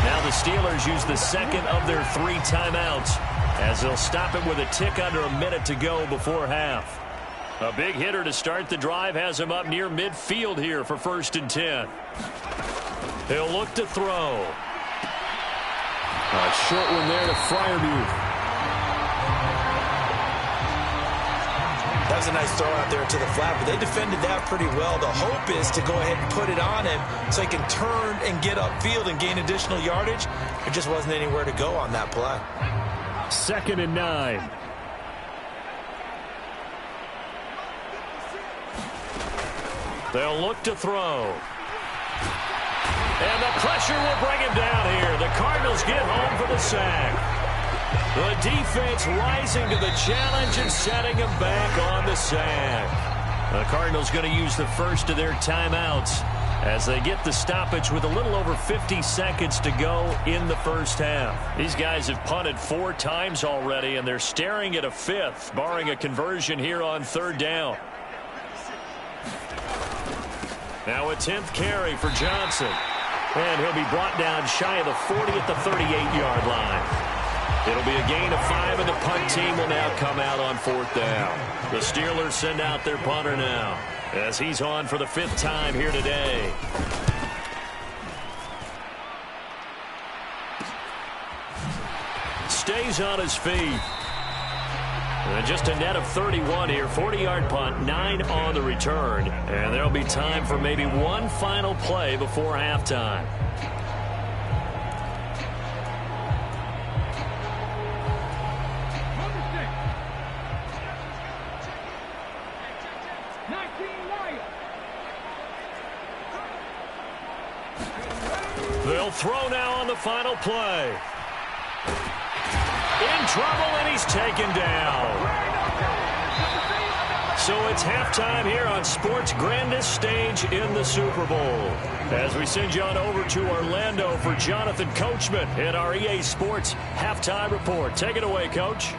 Now the Steelers use the second of their 3 timeouts as they'll stop it with a tick under a minute to go before half. A big hitter to start the drive has him up near midfield here for 1st and 10. He'll look to throw. A short one there to Freiermuth. That was a nice throw out there to the flat, but they defended that pretty well. The hope is to go ahead and put it on him so he can turn and get upfield and gain additional yardage. There just wasn't anywhere to go on that play. 2nd and 9. They'll look to throw. And the pressure will bring him down here. The Cardinals get home for the sack. The defense rising to the challenge and setting him back on the sack. The Cardinals going to use the first of their timeouts as they get the stoppage with a little over 50 seconds to go in the first half. These guys have punted 4 times already, and they're staring at a 5th, barring a conversion here on 3rd down. Now a 10th carry for Johnson. And he'll be brought down shy of the 40 at the 38-yard line. It'll be a gain of 5, and the punt team will now come out on 4th down. The Steelers send out their punter now as he's on for the 5th time here today. Stays on his feet. And just a net of 31 here. 40-yard punt, 9 on the return. And there'll be time for maybe one final play before halftime. They'll throw now on the final play. In trouble, and he's taken down. So it's halftime here on sports' grandest stage in the Super Bowl. As we send you on over to Orlando for Jonathan Coachman in our EA Sports Halftime Report. Take it away, Coach.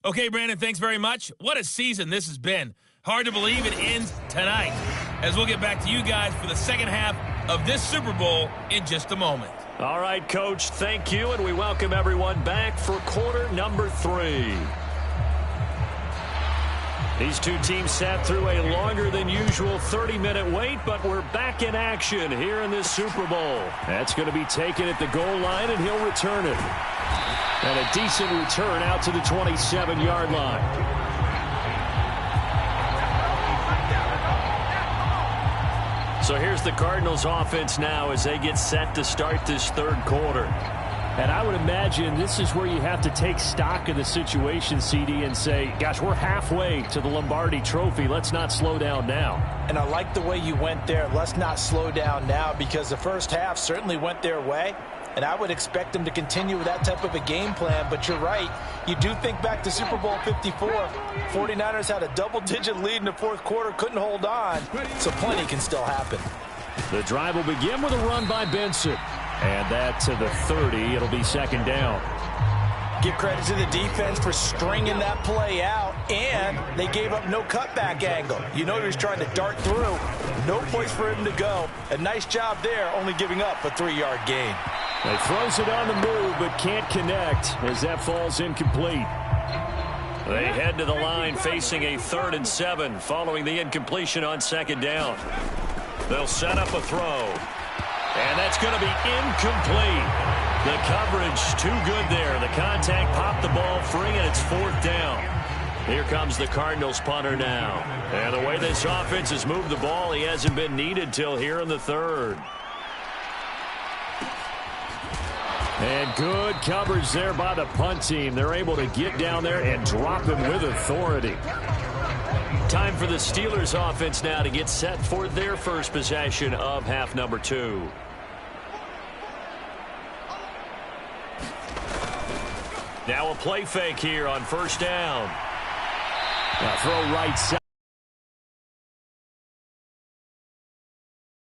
Okay, Brandon, thanks very much. What a season this has been. Hard to believe it ends tonight, as we'll get back to you guys for the second half of this Super Bowl in just a moment. All right, Coach, thank you, and we welcome everyone back for quarter number 3. These two teams sat through a longer than usual 30-minute wait, but we're back in action here in this Super Bowl. That's going to be taken at the goal line, and he'll return it. And a decent return out to the 27-yard line. So here's the Cardinals offense now as they get set to start this 3rd quarter. And I would imagine this is where you have to take stock of the situation, CD, and say, gosh, we're halfway to the Lombardi Trophy. Let's not slow down now. And I like the way you went there. Let's not slow down now, because the first half certainly went their way. And I would expect them to continue with that type of a game plan. But you're right. You do think back to Super Bowl 54. 49ers had a double-digit lead in the 4th quarter, couldn't hold on. So plenty can still happen. The drive will begin with a run by Benson. And that to the 30. It'll be 2nd down. Give credit to the defense for stringing that play out. And they gave up no cutback angle. You know he was trying to dart through. No place for him to go. A nice job there, only giving up a 3-yard gain. He throws it on the move, but can't connect as that falls incomplete. They head to the line facing a 3rd and 7 following the incompletion on 2nd down. They'll set up a throw. And that's going to be incomplete. The coverage too good there. The contact popped the ball free, and it's 4th down. Here comes the Cardinals punter now. And the way this offense has moved the ball, he hasn't been needed till here in the 3rd. And good coverage there by the punt team. They're able to get down there and drop him with authority. Time for the Steelers offense now to get set for their first possession of half number 2. Now a play fake here on first down. Now throw right side.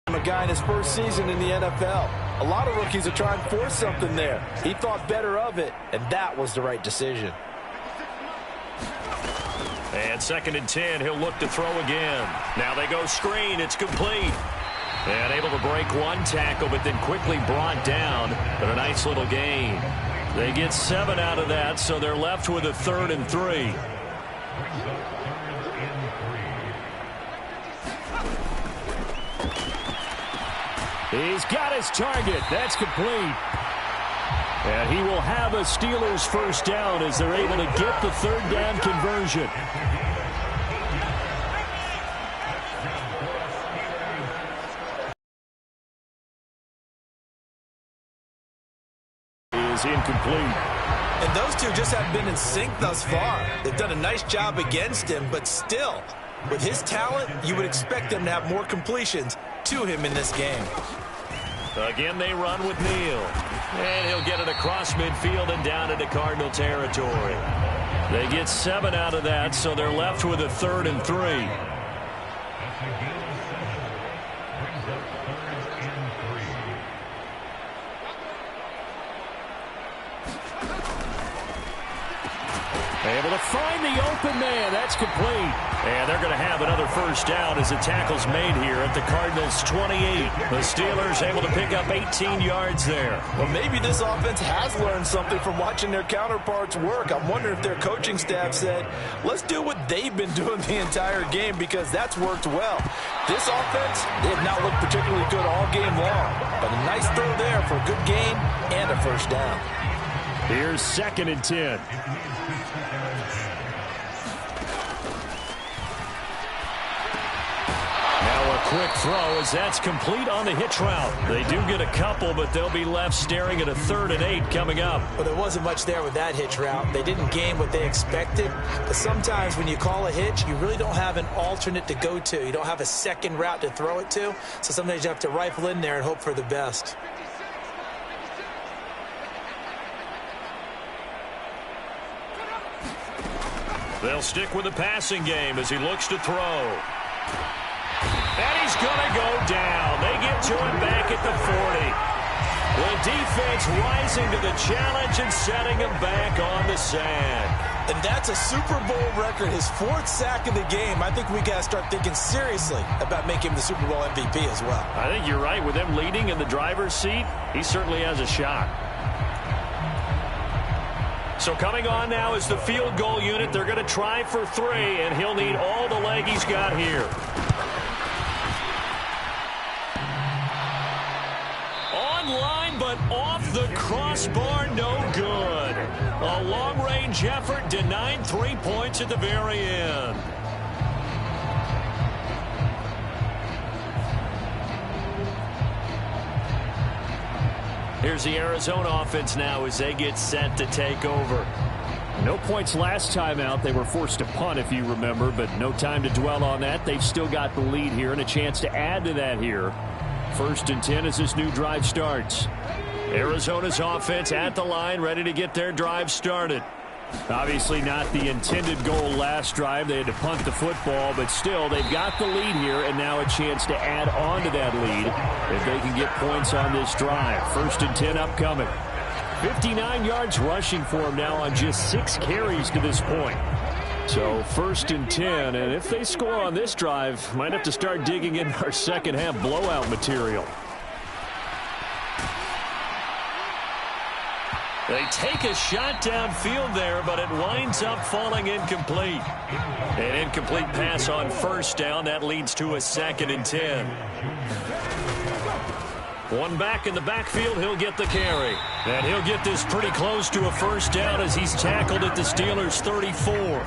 A guy in his first season in the NFL. A lot of rookies are trying to force something there. He thought better of it, and that was the right decision. And 2nd and 10, he'll look to throw again. Now they go screen. It's complete. And able to break one tackle, but then quickly brought down. But a nice little gain. They get 7 out of that, so they're left with a 3rd and 3. He's got his target. That's complete. And he will have a Steelers first down as they're able to get the 3rd down conversion. Is incomplete. And those two just haven't been in sync thus far. They've done a nice job against him, but still, with his talent, you would expect them to have more completions to him in this game. Again, they run with Neal. And he'll get it across midfield and down into Cardinal territory. They get 7 out of that, so they're left with a 3rd and 3. Able to find the open man. That's complete. And they're going to have another first down as the tackle's made here at the Cardinals' 28. The Steelers able to pick up 18 yards there. Well, maybe this offense has learned something from watching their counterparts work. I'm wondering if their coaching staff said, let's do what they've been doing the entire game, because that's worked well. This offense, they have not looked particularly good all game long. But a nice throw there for a good gain and a first down. Here's 2nd and 10. Quick throw as that's complete on the hitch route. They do get a couple, but they'll be left staring at a 3rd and 8 coming up. Well, there wasn't much there with that hitch route. They didn't gain what they expected. But sometimes when you call a hitch, you really don't have an alternate to go to. You don't have a second route to throw it to. So sometimes you have to rifle in there and hope for the best. They'll stick with the passing game as he looks to throw. And he's going to go down. They get to him back at the 40. The defense rising to the challenge and setting him back on the sand. And that's a Super Bowl record, his 4th sack of the game. I think we got to start thinking seriously about making him the Super Bowl MVP as well. I think you're right. With them leading in the driver's seat, he certainly has a shot. So coming on now is the field goal unit. They're going to try for 3, and he'll need all the leg he's got here. Line, but off the crossbar, no good. A long-range effort denied 3 points at the very end. Here's the Arizona offense now as they get set to take over. No points last time out. They were forced to punt, if you remember, but no time to dwell on that. They've still got the lead here and a chance to add to that here. 1st and 10 as this new drive starts. Arizona's offense at the line, ready to get their drive started. Obviously not the intended goal last drive. They had to punt the football, but still, they've got the lead here, and now a chance to add on to that lead if they can get points on this drive. 1st and 10 upcoming. 59 yards rushing for him now on just 6 carries to this point. So 1st and 10, and if they score on this drive, might have to start digging in our second half blowout material. They take a shot downfield there, but it winds up falling incomplete. An incomplete pass on 1st down. That leads to a 2nd and 10. One back in the backfield, he'll get the carry. And he'll get this pretty close to a 1st down as he's tackled at the Steelers' 34.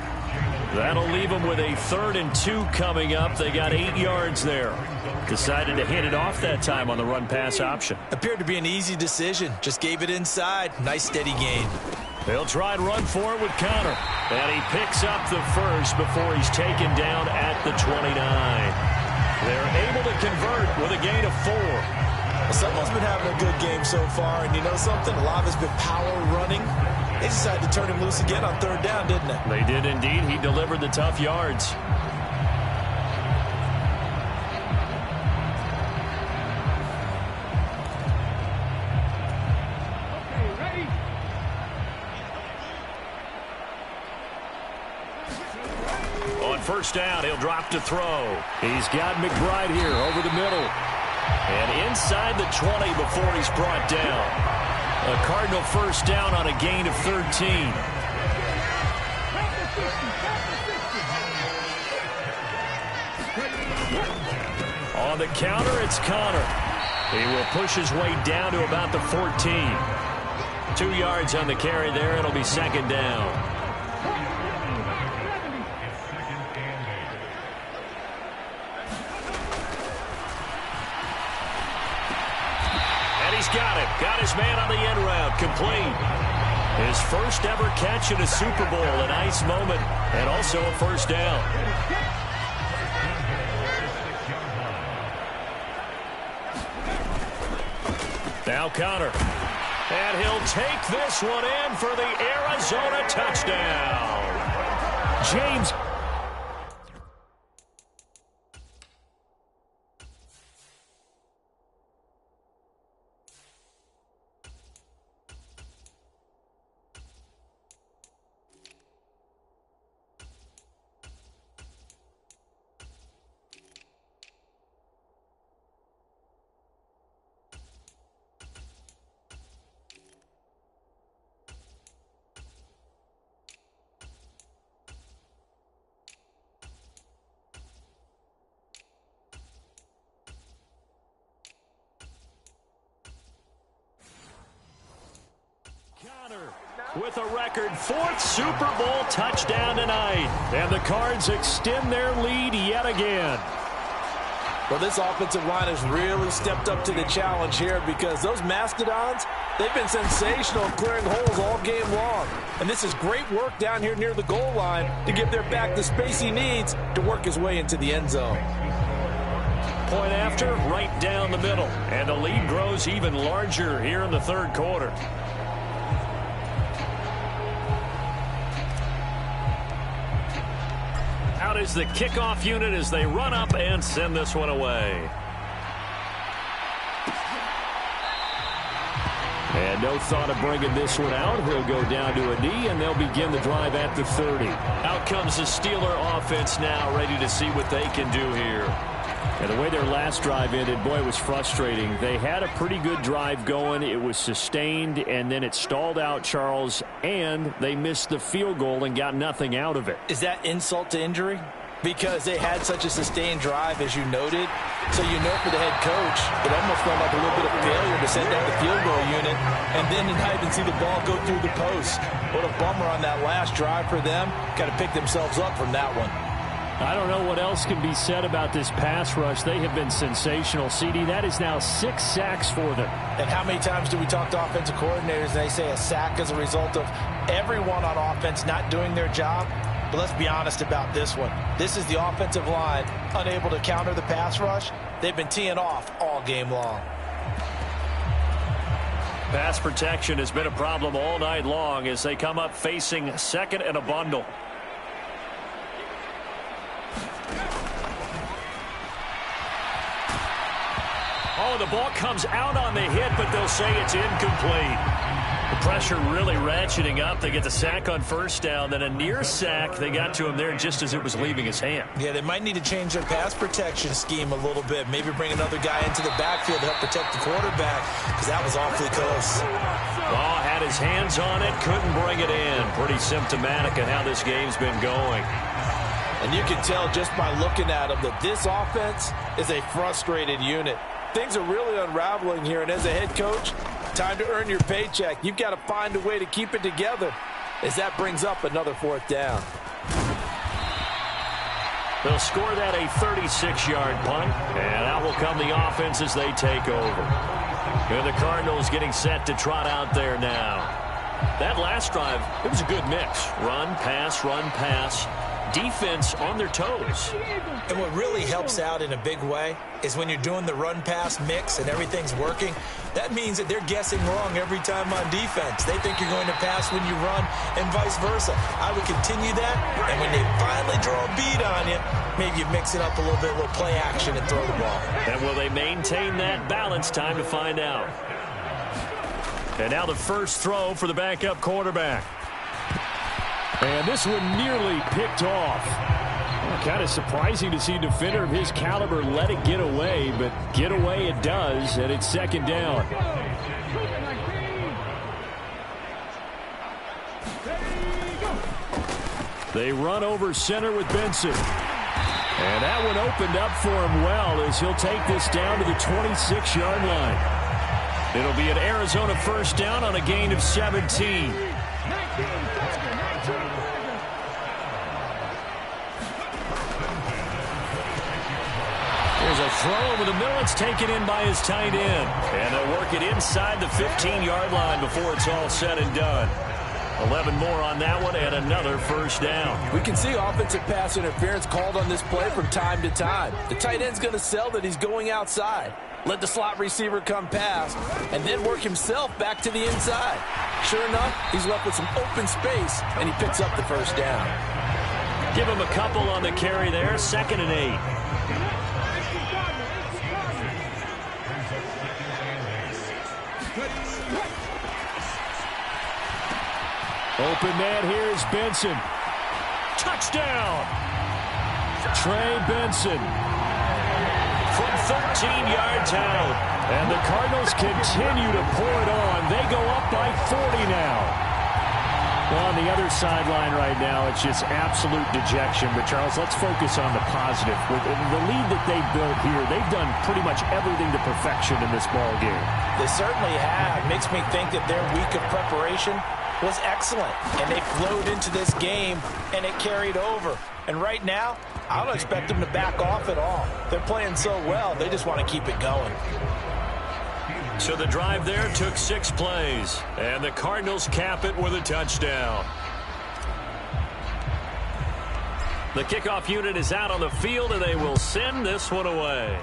That'll leave them with a 3rd and 2 coming up. They got 8 yards there. Decided to hand it off that time on the run-pass option. Appeared to be an easy decision. Just gave it inside. Nice steady gain. They'll try and run for it with Connor. And he picks up the 1st before he's taken down at the 29. They're able to convert with a gain of 4. Well, someone's been having a good game so far, and you know something? A lot of it's been power running. They decided to turn him loose again on third down, didn't they? They did indeed. He delivered the tough yards. First down, he'll drop to throw. He's got McBride here over the middle. And inside the 20 before he's brought down. A Cardinal first down on a gain of 13. On the counter, it's Connor. He will push his way down to about the 14. 2 yards on the carry there. It'll be second down. Got it. Got his man on the end route. Complete. His first ever catch in a Super Bowl. A nice moment. And also a first down. Now Connor. And he'll take this one in for the Arizona touchdown. James. With a record 4th Super Bowl touchdown tonight. And the Cards extend their lead yet again. Well, this offensive line has really stepped up to the challenge here because those Mastodons, they've been sensational at clearing holes all game long. And this is great work down here near the goal line to give their back the space he needs to work his way into the end zone. Point after, right down the middle. And the lead grows even larger here in the third quarter. Out is the kickoff unit as they run up and send this one away. And no thought of bringing this one out. He'll go down to a knee, and they'll begin the drive at the 30. Out comes the Steeler offense now, ready to see what they can do here. And the way their last drive ended, boy, it was frustrating. They had a pretty good drive going. It was sustained, and then it stalled out, Charles, and they missed the field goal and got nothing out of it. Is that insult to injury? Because they had such a sustained drive, as you noted. So you know for the head coach, it almost felt like a little bit of failure to send out the field goal unit and then not even see the ball go through the post. What a bummer on that last drive for them. Got to pick themselves up from that one. I don't know what else can be said about this pass rush. They have been sensational. CD, that is now 6 sacks for them. And how many times do we talk to offensive coordinators and they say a sack as a result of everyone on offense not doing their job? But let's be honest about this one. This is the offensive line unable to counter the pass rush. They've been teeing off all game long. Pass protection has been a problem all night long as they come up facing second and a bundle. Oh, the ball comes out on the hit, but they'll say it's incomplete. The pressure really ratcheting up. They get the sack on first down, then a near sack. They got to him there just as it was leaving his hand. Yeah, they might need to change their pass protection scheme a little bit. Maybe bring another guy into the backfield to help protect the quarterback, because that was awfully close. Oh, had his hands on it, couldn't bring it in. Pretty symptomatic of how this game's been going. And you can tell just by looking at them that this offense is a frustrated unit. Things are really unraveling here, and as a head coach, time to earn your paycheck. You've got to find a way to keep it together as that brings up another 4th down. They'll score that a 36-yard punt, and out will come the offense as they take over. And the Cardinals getting set to trot out there now. That last drive, it was a good mix. Run, pass, defense on their toes. And what really helps out in a big way is when you're doing the run-pass mix and everything's working, that means that they're guessing wrong every time on defense. They think you're going to pass when you run and vice versa. I would continue that, and when they finally draw a beat on you, maybe you mix it up a little bit, a little play action, and throw the ball. And will they maintain that balance? Time to find out. And now the first throw for the backup quarterback. And this one nearly picked off. Well, kind of surprising to see a defender of his caliber let it get away, but get away it does, and it's second down. They run over center with Benson. And that one opened up for him well as he'll take this down to the 26-yard line. It'll be an Arizona first down on a gain of 17. There's a throw over the middle. It's taken in by his tight end. And they'll work it inside the 15-yard line before it's all said and done. 11 more on that one and another first down. We can see offensive pass interference called on this play from time to time. The tight end's going to sell that he's going outside. Let the slot receiver come past and then work himself back to the inside. Sure enough, he's left with some open space, and he picks up the first down. Give him a couple on the carry there. 2nd and 8. Open man, here's Benson. Touchdown! Trey Benson. From 13 yards out. And the Cardinals continue to pour it on. They go up by 40 now. Well, on the other sideline right now, it's just absolute dejection. But, Charles, let's focus on the positive. With the lead that they built here, they've done pretty much everything to perfection in this ball game. They certainly have. Makes me think that their week of preparation was excellent. And they flowed into this game, and it carried over. And right now, I don't expect them to back off at all. They're playing so well, they just want to keep it going. So the drive there took 6 plays, and the Cardinals cap it with a touchdown. The kickoff unit is out on the field, and they will send this one away.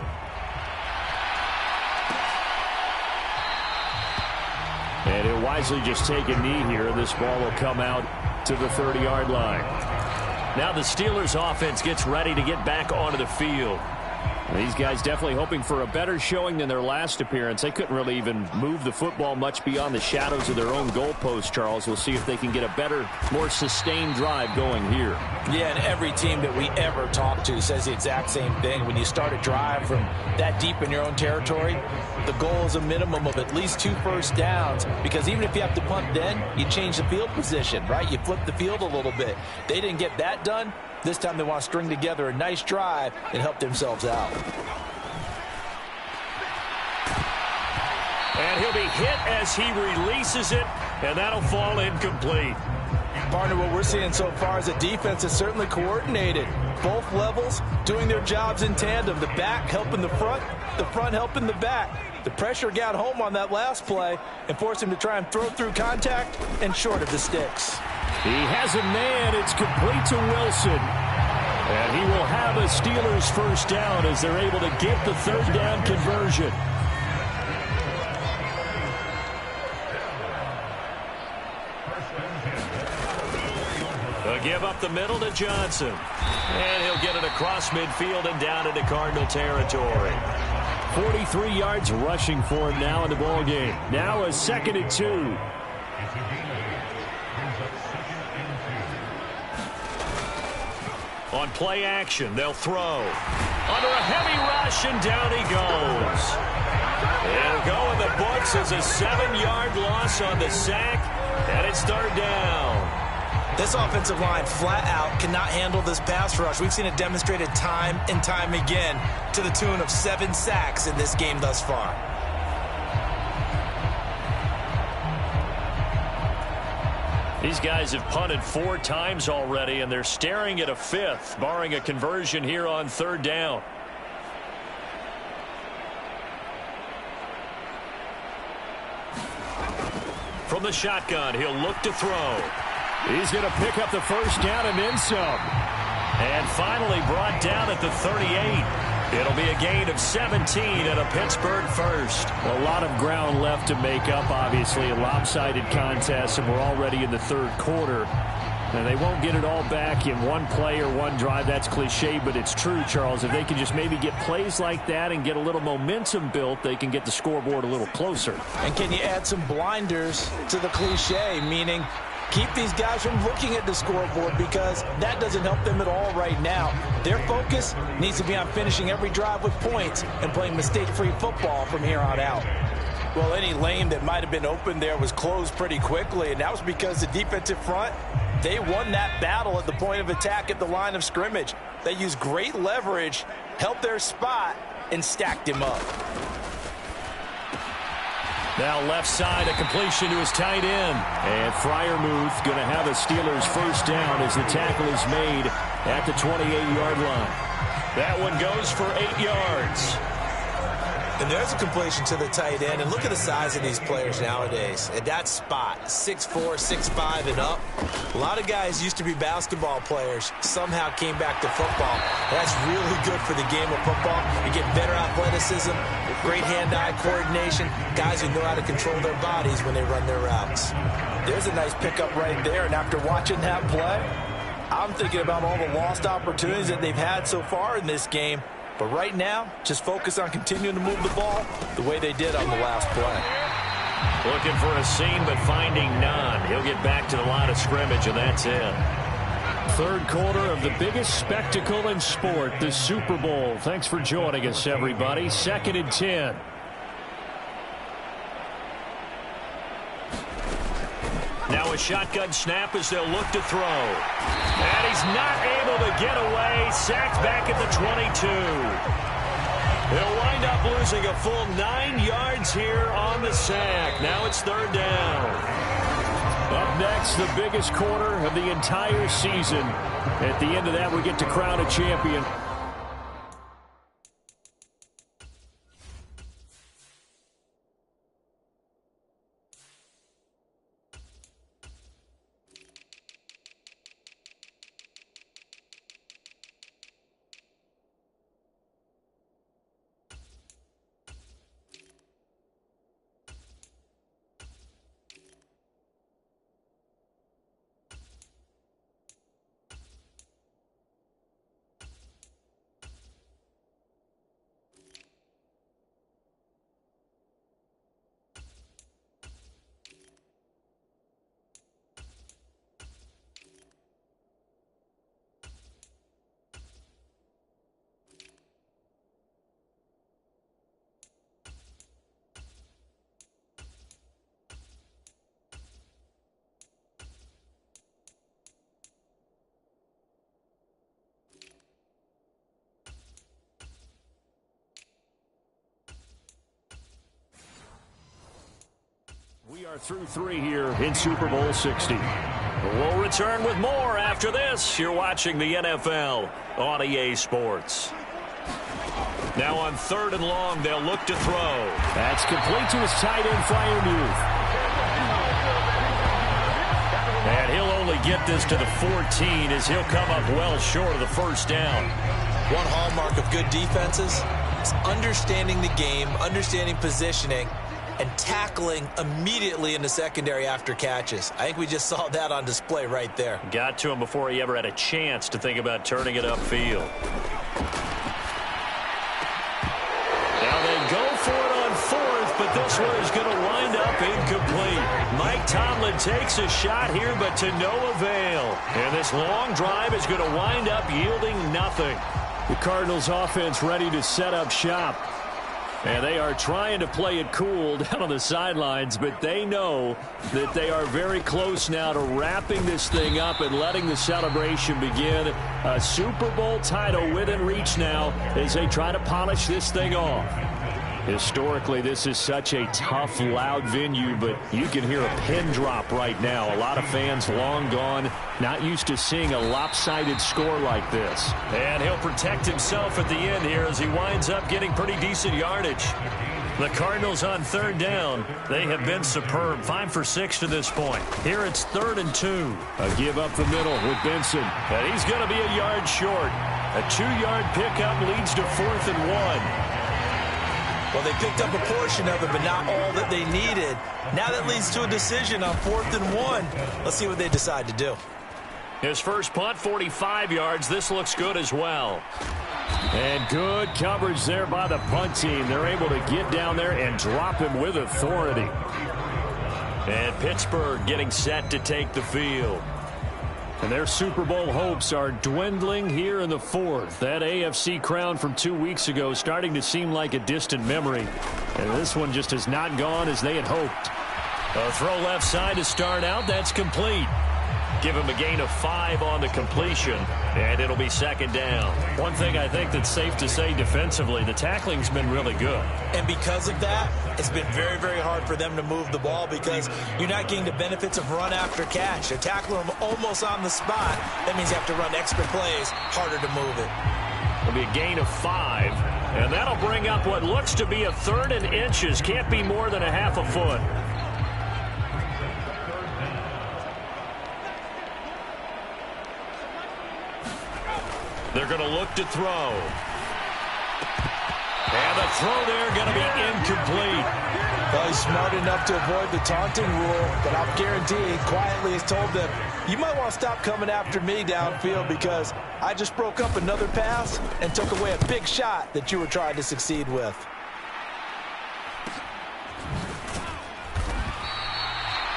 And he'll wisely just take a knee here. This ball will come out to the 30-yard line. Now the Steelers offense gets ready to get back onto the field. These guys definitely hoping for a better showing than their last appearance. They couldn't really even move the football much beyond the shadows of their own goalpost, Charles. We'll see if they can get a better, more sustained drive going here. Yeah, and every team that we ever talk to says the exact same thing. When you start a drive from that deep in your own territory, the goal is a minimum of at least 2 first downs, because even if you have to punt then, you change the field position, right? You flip the field a little bit. They didn't get that done. This time they want to string together a nice drive and help themselves out. And he'll be hit as he releases it, and that'll fall incomplete. Partner, what we're seeing so far is the defense is certainly coordinated. Both levels doing their jobs in tandem. The back helping the front helping the back. The pressure got home on that last play and forced him to try and throw through contact and short of the sticks. He has a man. It's complete to Wilson. And he will have a Steelers first down as they're able to get the 3rd down conversion. They'll give up the middle to Johnson. And he'll get it across midfield and down into Cardinal territory. 43 yards rushing for him now in the ball game. Now a 2nd and 2. On play action, they'll throw. Under a heavy rush, and down he goes. It'll go in the books as a 7-yard loss on the sack, and it's 3rd down. This offensive line flat out cannot handle this pass rush. We've seen it demonstrated time and time again to the tune of 7 sacks in this game thus far. These guys have punted 4 times already, and they're staring at a 5th, barring a conversion here on 3rd down. From the shotgun, he'll look to throw. He's going to pick up the first down and then some. And finally brought down at the 38. It'll be a gain of 17 and a Pittsburgh first. A lot of ground left to make up, obviously. A lopsided contest, and we're already in the third quarter. And they won't get it all back in one play or one drive. That's cliche, but it's true, Charles. If they can just maybe get plays like that and get a little momentum built, they can get the scoreboard a little closer. And can you add some blinders to the cliche, meaning keep these guys from looking at the scoreboard, because that doesn't help them at all right now. Their focus needs to be on finishing every drive with points and playing mistake-free football from here on out. Well, any lane that might have been open there was closed pretty quickly, and that was because the defensive front, they won that battle at the point of attack at the line of scrimmage. They used great leverage, held their spot, and stacked him up. Now left side, a completion to his tight end. And Freiermuth going to have a Steelers first down as the tackle is made at the 28-yard line. That one goes for 8 yards. And there's a completion to the tight end. And look at the size of these players nowadays. At that spot, 6'4", 6'5", and up. A lot of guys used to be basketball players, somehow came back to football. That's really good for the game of football. You get better athleticism, great hand-eye coordination, guys who know how to control their bodies when they run their routes. There's a nice pickup right there, and after watching that play, I'm thinking about all the lost opportunities that they've had so far in this game. But right now, just focus on continuing to move the ball the way they did on the last play. Looking for a seam, but finding none. He'll get back to the line of scrimmage, and that's it. Third quarter of the biggest spectacle in sport, the Super Bowl. Thanks for joining us, everybody. 2nd and 10. Now a shotgun snap as they'll look to throw. And he's not able to get away. Sacked back at the 22. They'll wind up losing a full 9 yards here on the sack. Now it's 3rd down. Up next, the biggest quarter of the entire season. At the end of that, we get to crown a champion. We are through 3 here in Super Bowl 60. We'll return with more after this. You're watching the NFL on EA Sports. Now on 3rd and long, they'll look to throw. That's complete to his tight end, Freiermuth. And he'll only get this to the 14 as he'll come up well short of the first down. One hallmark of good defenses is understanding the game, understanding positioning, and tackling immediately in the secondary after catches. I think we just saw that on display right there. Got to him before he ever had a chance to think about turning it upfield. Now they go for it on 4th, but this one is going to wind up incomplete. Mike Tomlin takes a shot here, but to no avail. And this long drive is going to wind up yielding nothing. The Cardinals offense ready to set up shop. And they are trying to play it cool down on the sidelines, but they know that they are very close now to wrapping this thing up and letting the celebration begin. A Super Bowl title within reach now as they try to polish this thing off. Historically, this is such a tough, loud venue, but you can hear a pin drop right now. A lot of fans long gone, not used to seeing a lopsided score like this. And he'll protect himself at the end here as he winds up getting pretty decent yardage. The Cardinals on third down. They have been superb. 5 for 6 to this point. Here it's 3rd and 2. A give up the middle with Benson. And he's going to be a yard short. A 2-yard pickup leads to 4th and 1. Well, they picked up a portion of it, but not all that they needed. Now that leads to a decision on 4th and 1. Let's see what they decide to do. His first punt, 45 yards. This looks good as well. And good coverage there by the punt team. They're able to get down there and drop him with authority. And Pittsburgh getting set to take the field. And their Super Bowl hopes are dwindling here in the 4th. That AFC crown from 2 weeks ago starting to seem like a distant memory. And this one just has not gone as they had hoped. A throw left side to start out. That's complete. Give him a gain of 5 on the completion, and it'll be 2nd down. One thing I think that's safe to say defensively, the tackling's been really good. And because of that, it's been very, very hard for them to move the ball because you're not getting the benefits of run after catch. They're tackling them almost on the spot. That means you have to run extra plays, harder to move it. It'll be a gain of 5, and that'll bring up what looks to be a 3rd and inches. Can't be more than a half a foot. They're going to look to throw. And the throw there going to be incomplete. Well, he's smart enough to avoid the taunting rule, but I'll guarantee he quietly has told them, you might want to stop coming after me downfield because I just broke up another pass and took away a big shot that you were trying to succeed with.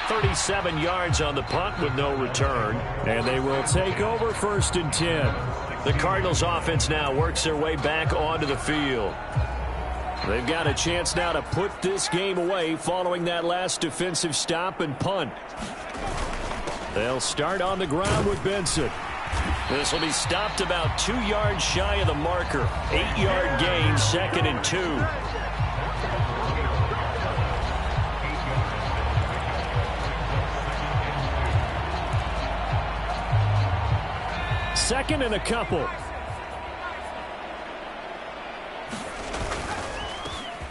.37 yards on the punt with no return. And they will take over 1st and 10. The Cardinals offense now works their way back onto the field. They've got a chance now to put this game away following that last defensive stop and punt. They'll start on the ground with Benson. This will be stopped about 2 yards shy of the marker. 8-yard gain, 2nd and 2. Second and a couple.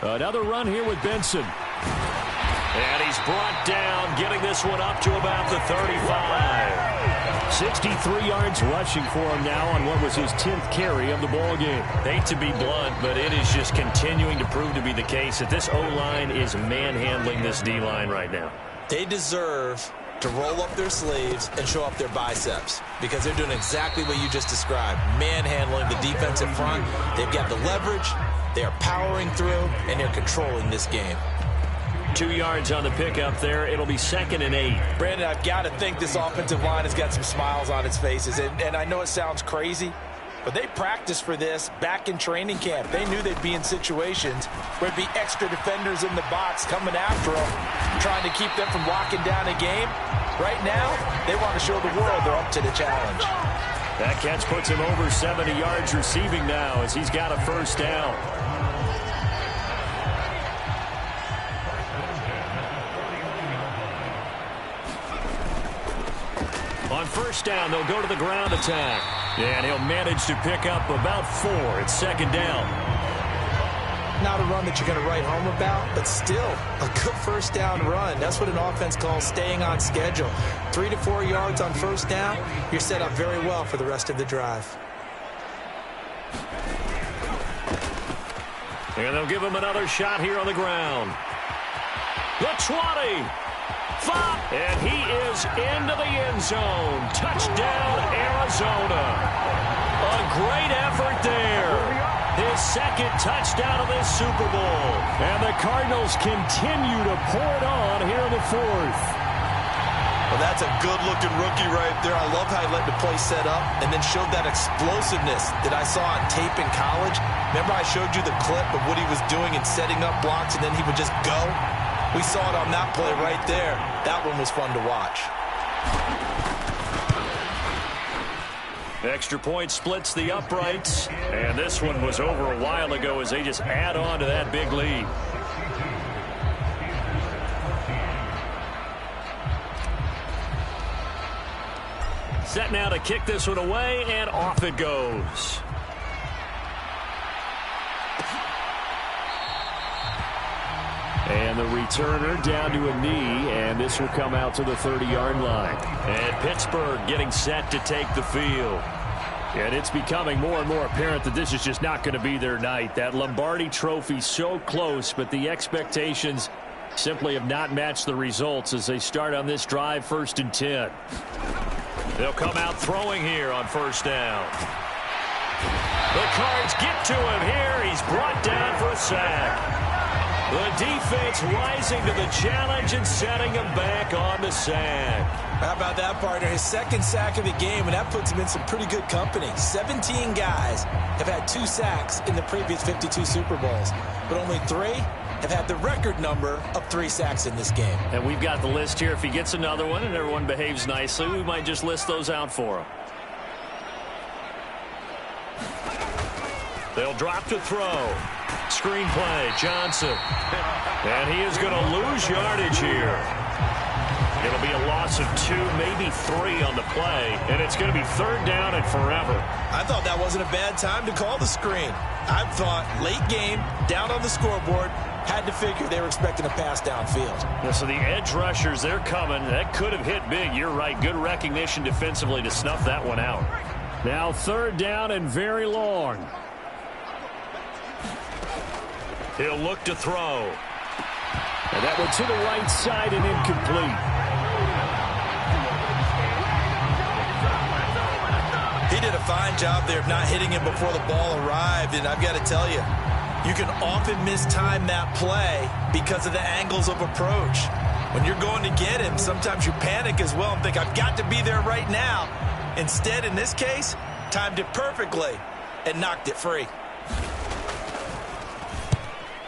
Another run here with Benson. And he's brought down, getting this one up to about the 35. 63 yards rushing for him now on what was his 10th carry of the ball game. Hate to be blunt, but it is just continuing to prove to be the case that this O-line is manhandling this D-line right now. They deserve to roll up their sleeves and show up their biceps because they're doing exactly what you just described, manhandling the defensive front. They've got the leverage, they are powering through, and they're controlling this game. 2 yards on the pickup there. It'll be 2nd and 8. Brandon, I've got to think this offensive line has got some smiles on its faces, and I know it sounds crazy, but they practiced for this back in training camp. They knew they'd be in situations where there'd be extra defenders in the box coming after them, trying to keep them from locking down a game. Right now, they want to show the world they're up to the challenge. That catch puts him over 70 yards receiving now as he's got a 1st down. On 1st down, they'll go to the ground attack. And he'll manage to pick up about 4. It's 2nd down. Not a run that you're going to write home about, but still a good 1st down run. That's what an offense calls staying on schedule. 3 to 4 yards on 1st down, you're set up very well for the rest of the drive. And they'll give him another shot here on the ground. The 20. 5. And he is into the end zone. Touchdown, Arizona. A great effort there. His 2nd touchdown of this Super Bowl. And the Cardinals continue to pour it on here in the 4th. Well, that's a good-looking rookie right there. I love how he let the play set up and then showed that explosiveness that I saw on tape in college. Remember I showed you the clip of what he was doing and setting up blocks, and then he would just go? We saw it on that play right there. That one was fun to watch. Extra point splits the uprights. And this one was over a while ago as they just add on to that big lead. Set now to kick this one away, and off it goes. And the returner down to a knee, and this will come out to the 30-yard line. And Pittsburgh getting set to take the field. And it's becoming more and more apparent that this is just not going to be their night. That Lombardi trophy so close, but the expectations simply have not matched the results as they start on this drive, 1st and 10. They'll come out throwing here on 1st down. The Cards get to him here. He's brought down for a sack. The defense rising to the challenge and setting him back on the sack. How about that, partner? His 2nd sack of the game, and that puts him in some pretty good company. 17 guys have had 2 sacks in the previous 52 Super Bowls, but only 3 have had the record number of 3 sacks in this game. And we've got the list here. If he gets another one and everyone behaves nicely, we might just list those out for him. They'll drop to throw. Screen play, Johnson. And he is going to lose yardage here. It'll be a loss of 2, maybe 3 on the play, and it's going to be 3rd down and forever. I thought that wasn't a bad time to call the screen. I thought late game, down on the scoreboard, had to figure they were expecting a pass downfield. Yeah, so the edge rushers, they're coming. That could have hit big. You're right. Good recognition defensively to snuff that one out. Now 3rd down and very long. He'll look to throw. And that one to the right side and incomplete. He did a fine job there of not hitting him before the ball arrived, and I've got to tell you, you can often mistime that play because of the angles of approach. When you're going to get him, sometimes you panic as well and think, I've got to be there right now. Instead, in this case, timed it perfectly and knocked it free.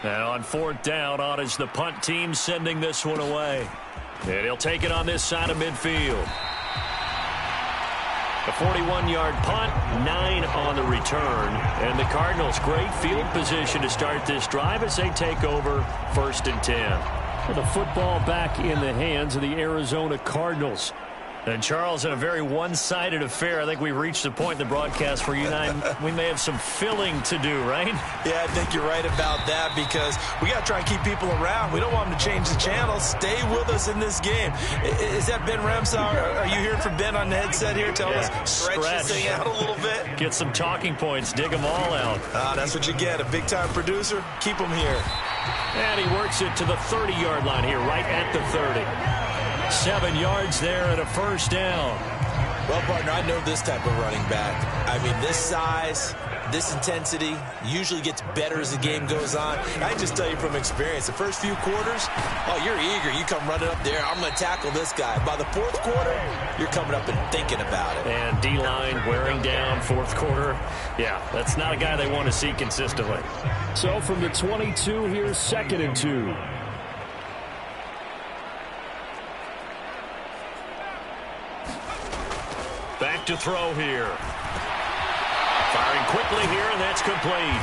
And on 4th down, on is the punt team sending this one away. And he'll take it on this side of midfield. A 41-yard punt, 9 on the return. And the Cardinals, great field position to start this drive as they take over 1st and 10. The football back in the hands of the Arizona Cardinals. And Charles, in a very one-sided affair, I think we've reached the point in the broadcast where you and I, we may have some filling to do, right? Yeah, I think you're right about that because we got to try and keep people around. We don't want them to change the channel. Stay with us in this game. Is that Ben Ramsau? Are you hearing from Ben on the headset here? Tell us, stretch this thing out a little bit. Get some talking points. Dig them all out. That's what you get. A big-time producer. Keep them here. And he works it to the 30-yard line here, right at the 30. 7 yards there and a 1st down. Well, partner, I know this type of running back. I mean, this size, this intensity usually gets better as the game goes on. I can just tell you from experience, the first few quarters, oh, you're eager. You come running up there, I'm going to tackle this guy. By the 4th quarter, you're coming up and thinking about it. And D-line wearing down 4th quarter. Yeah, that's not a guy they want to see consistently. So from the 22, here's 2nd and 2. Back to throw here. Firing quickly here, and that's complete.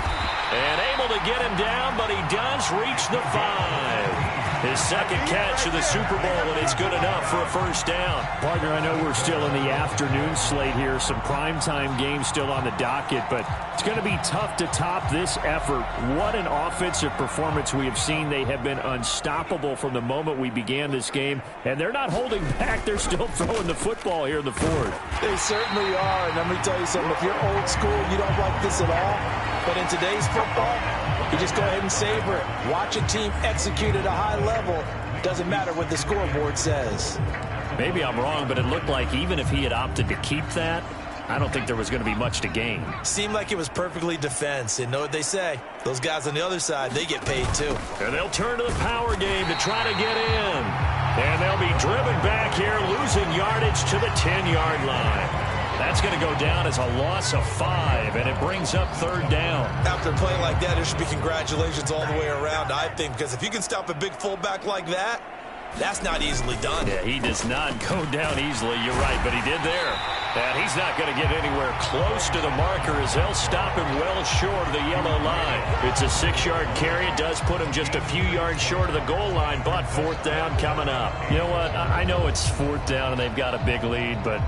And able to get him down, but he does reach the 5. His 2nd catch of the Super Bowl, and it's good enough for a 1st down. Partner, I know we're still in the afternoon slate here. Some primetime games still on the docket, but it's going to be tough to top this effort. What an offensive performance we have seen. They have been unstoppable from the moment we began this game, and they're not holding back. They're still throwing the football here in the 4th. They certainly are, and let me tell you something. If you're old school, you don't like this at all, but in today's football, you just go ahead and savor it. Watch a team execute at a high level. Doesn't matter what the scoreboard says. Maybe I'm wrong, but it looked like even if he had opted to keep that, I don't think there was going to be much to gain. Seemed like it was perfectly defense. And know what they say? Those guys on the other side, they get paid too. And they'll turn to the power game to try to get in. And they'll be driven back here, losing yardage to the 10-yard line. That's going to go down as a loss of 5, and it brings up 3rd down. After playing like that, there should be congratulations all the way around, I think, because if you can stop a big fullback like that, that's not easily done. Yeah, he does not go down easily. You're right, but he did there. And he's not going to get anywhere close to the marker as they'll stop him well short of the yellow line. It's a 6-yard carry. It does put him just a few yards short of the goal line, but 4th down coming up. You know what? I know it's 4th down and they've got a big lead, but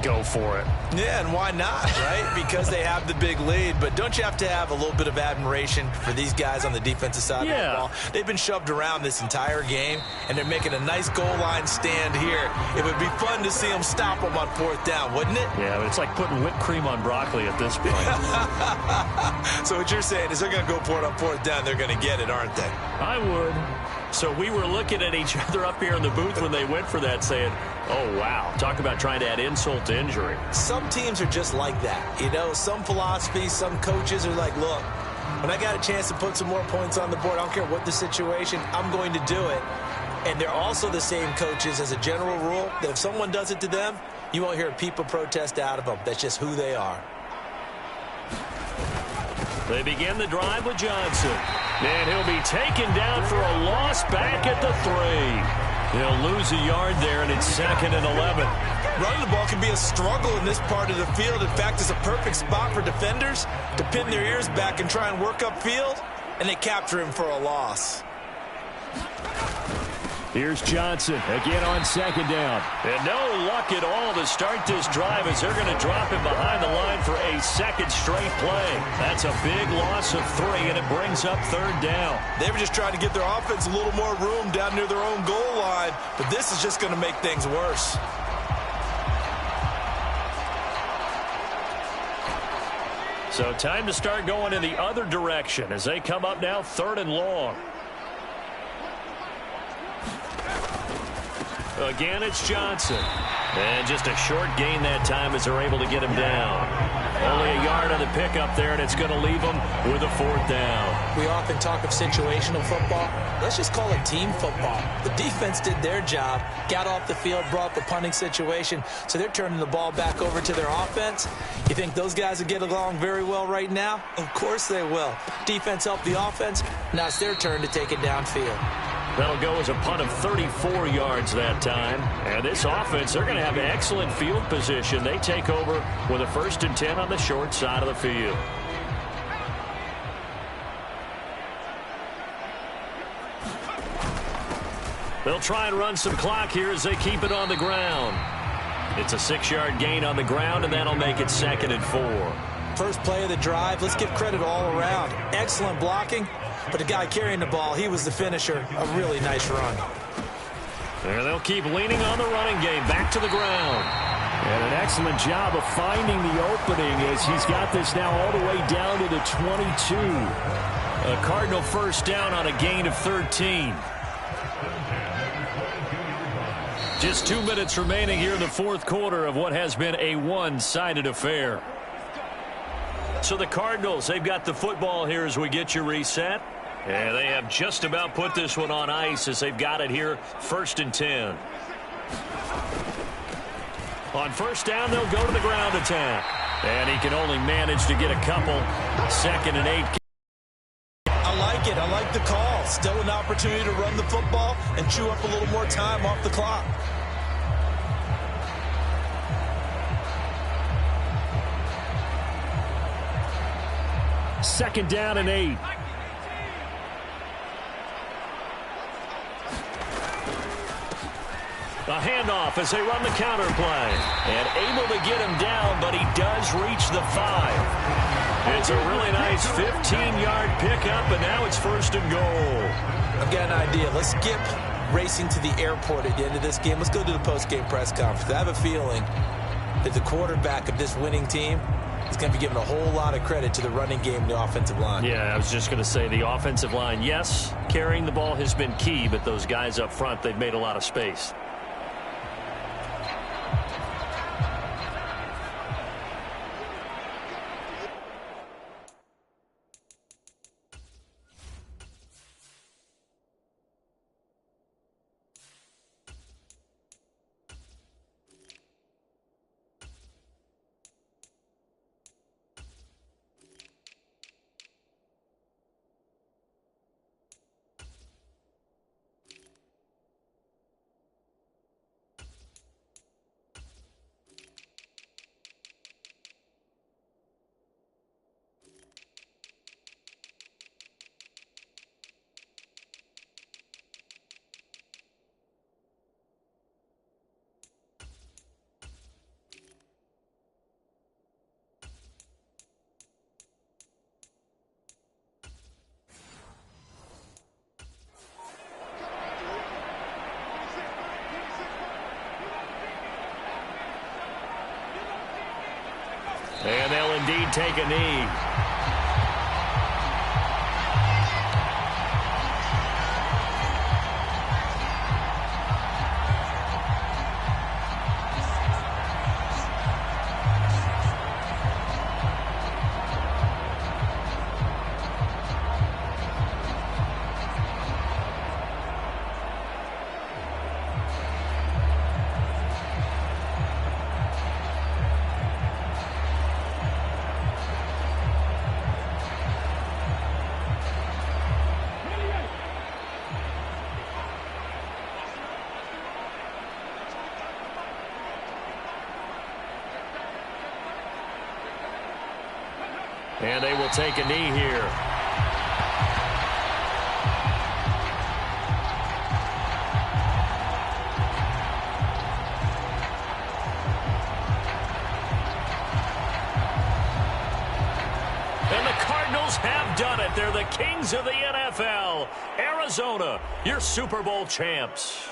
go for it. Yeah, and why not, right? Because they have the big lead. But don't you have to have a little bit of admiration for these guys on the defensive side of the ball? They've been shoved around this entire game, and they're making a nice goal line stand here. It would be fun to see them stop them on 4th down, wouldn't it? Yeah, but it's like putting whipped cream on broccoli at this point. So what you're saying is they're going to go for it on 4th down. They're going to get it, aren't they? I would. So we were looking at each other up here in the booth when they went for that saying, oh, wow, talk about trying to add insult to injury. Some teams are just like that. You know, some philosophies, some coaches are like, look, when I got a chance to put some more points on the board, I don't care what the situation, I'm going to do it. And they're also the same coaches as a general rule that if someone does it to them, you won't hear a people protest out of them. That's just who they are. They begin the drive with Johnson. And he'll be taken down for a loss back at the 3. He'll lose a yard there, and it's 2nd and 11. Running the ball can be a struggle in this part of the field. In fact, it's a perfect spot for defenders to pin their ears back and try and work upfield, and they capture him for a loss. Here's Johnson again on 2nd down. And no luck at all to start this drive as they're going to drop him behind the line for a 2nd straight play. That's a big loss of 3, and it brings up 3rd down. They were just trying to get their offense a little more room down near their own goal line, but this is just going to make things worse. So time to start going in the other direction as they come up now 3rd and long. Again, it's Johnson. And just a short gain that time as they're able to get him down. Only a yard on the pickup there, and it's going to leave them with a 4th down. We often talk of situational football. Let's just call it team football. The defense did their job, got off the field, brought the punting situation, so they're turning the ball back over to their offense. You think those guys will get along very well right now? Of course they will. Defense helped the offense. Now it's their turn to take it downfield. That'll go as a punt of 34 yards that time. And this offense, they're going to have excellent field position. They take over with a 1st and 10 on the short side of the field. They'll try and run some clock here as they keep it on the ground. It's a 6-yard gain on the ground, and that'll make it 2nd and 4. First play of the drive, let's give credit all around. Excellent blocking. But the guy carrying the ball, he was the finisher. A really nice run. And they'll keep leaning on the running game. Back to the ground. And an excellent job of finding the opening as he's got this now all the way down to the 22. A Cardinal 1st down on a gain of 13. Just 2 minutes remaining here in the 4th quarter of what has been a one-sided affair. So the Cardinals, they've got the football here as we get you reset. And they have just about put this one on ice as they've got it here, 1st and 10. On 1st down, they'll go to the ground attack. And he can only manage to get a couple. 2nd and 8. I like it. I like the call. Still an opportunity to run the football and chew up a little more time off the clock. Second down and 8. A handoff as they run the counter play. And able to get him down, but he does reach the 5. It's a really nice 15-yard pickup, and now it's 1st and goal. I've got an idea. Let's skip racing to the airport at the end of this game. Let's go to the post-game press conference. I have a feeling that the quarterback of this winning team is going to be giving a whole lot of credit to the running game and the offensive line. Yeah, I was just going to say the offensive line, yes, carrying the ball has been key, but those guys up front, they've made a lot of space. indeed take a knee. And they will take a knee here. And the Cardinals have done it. They're the kings of the NFL. Arizona, your Super Bowl champs.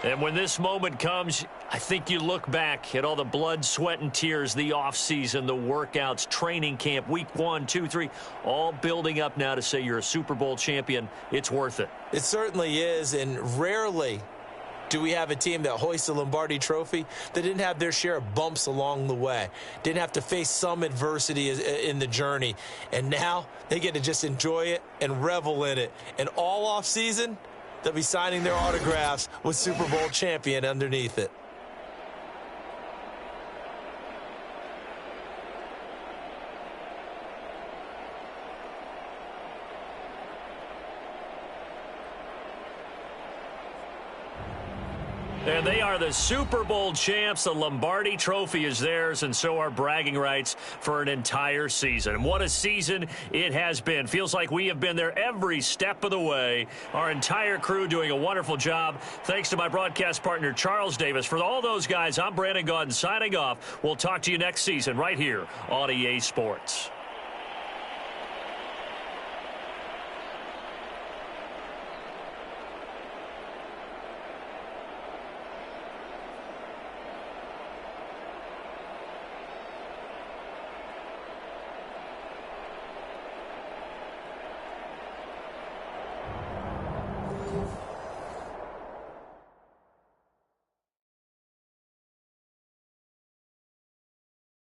And when this moment comes, I think you look back at all the blood, sweat, and tears, the offseason, the workouts, training camp, week 1, 2, 3, all building up now to say you're a Super Bowl champion. It's worth it. It certainly is, and rarely do we have a team that hoists the Lombardi Trophy that didn't have their share of bumps along the way, didn't have to face some adversity in the journey, and now they get to just enjoy it and revel in it. And all offseason, they'll be signing their autographs with Super Bowl champion underneath it. And they are the Super Bowl champs. The Lombardi Trophy is theirs, and so are bragging rights for an entire season. And what a season it has been. Feels like we have been there every step of the way. Our entire crew doing a wonderful job. Thanks to my broadcast partner, Charles Davis. For all those guys, I'm Brandon Gaudin signing off. We'll talk to you next season right here on EA Sports.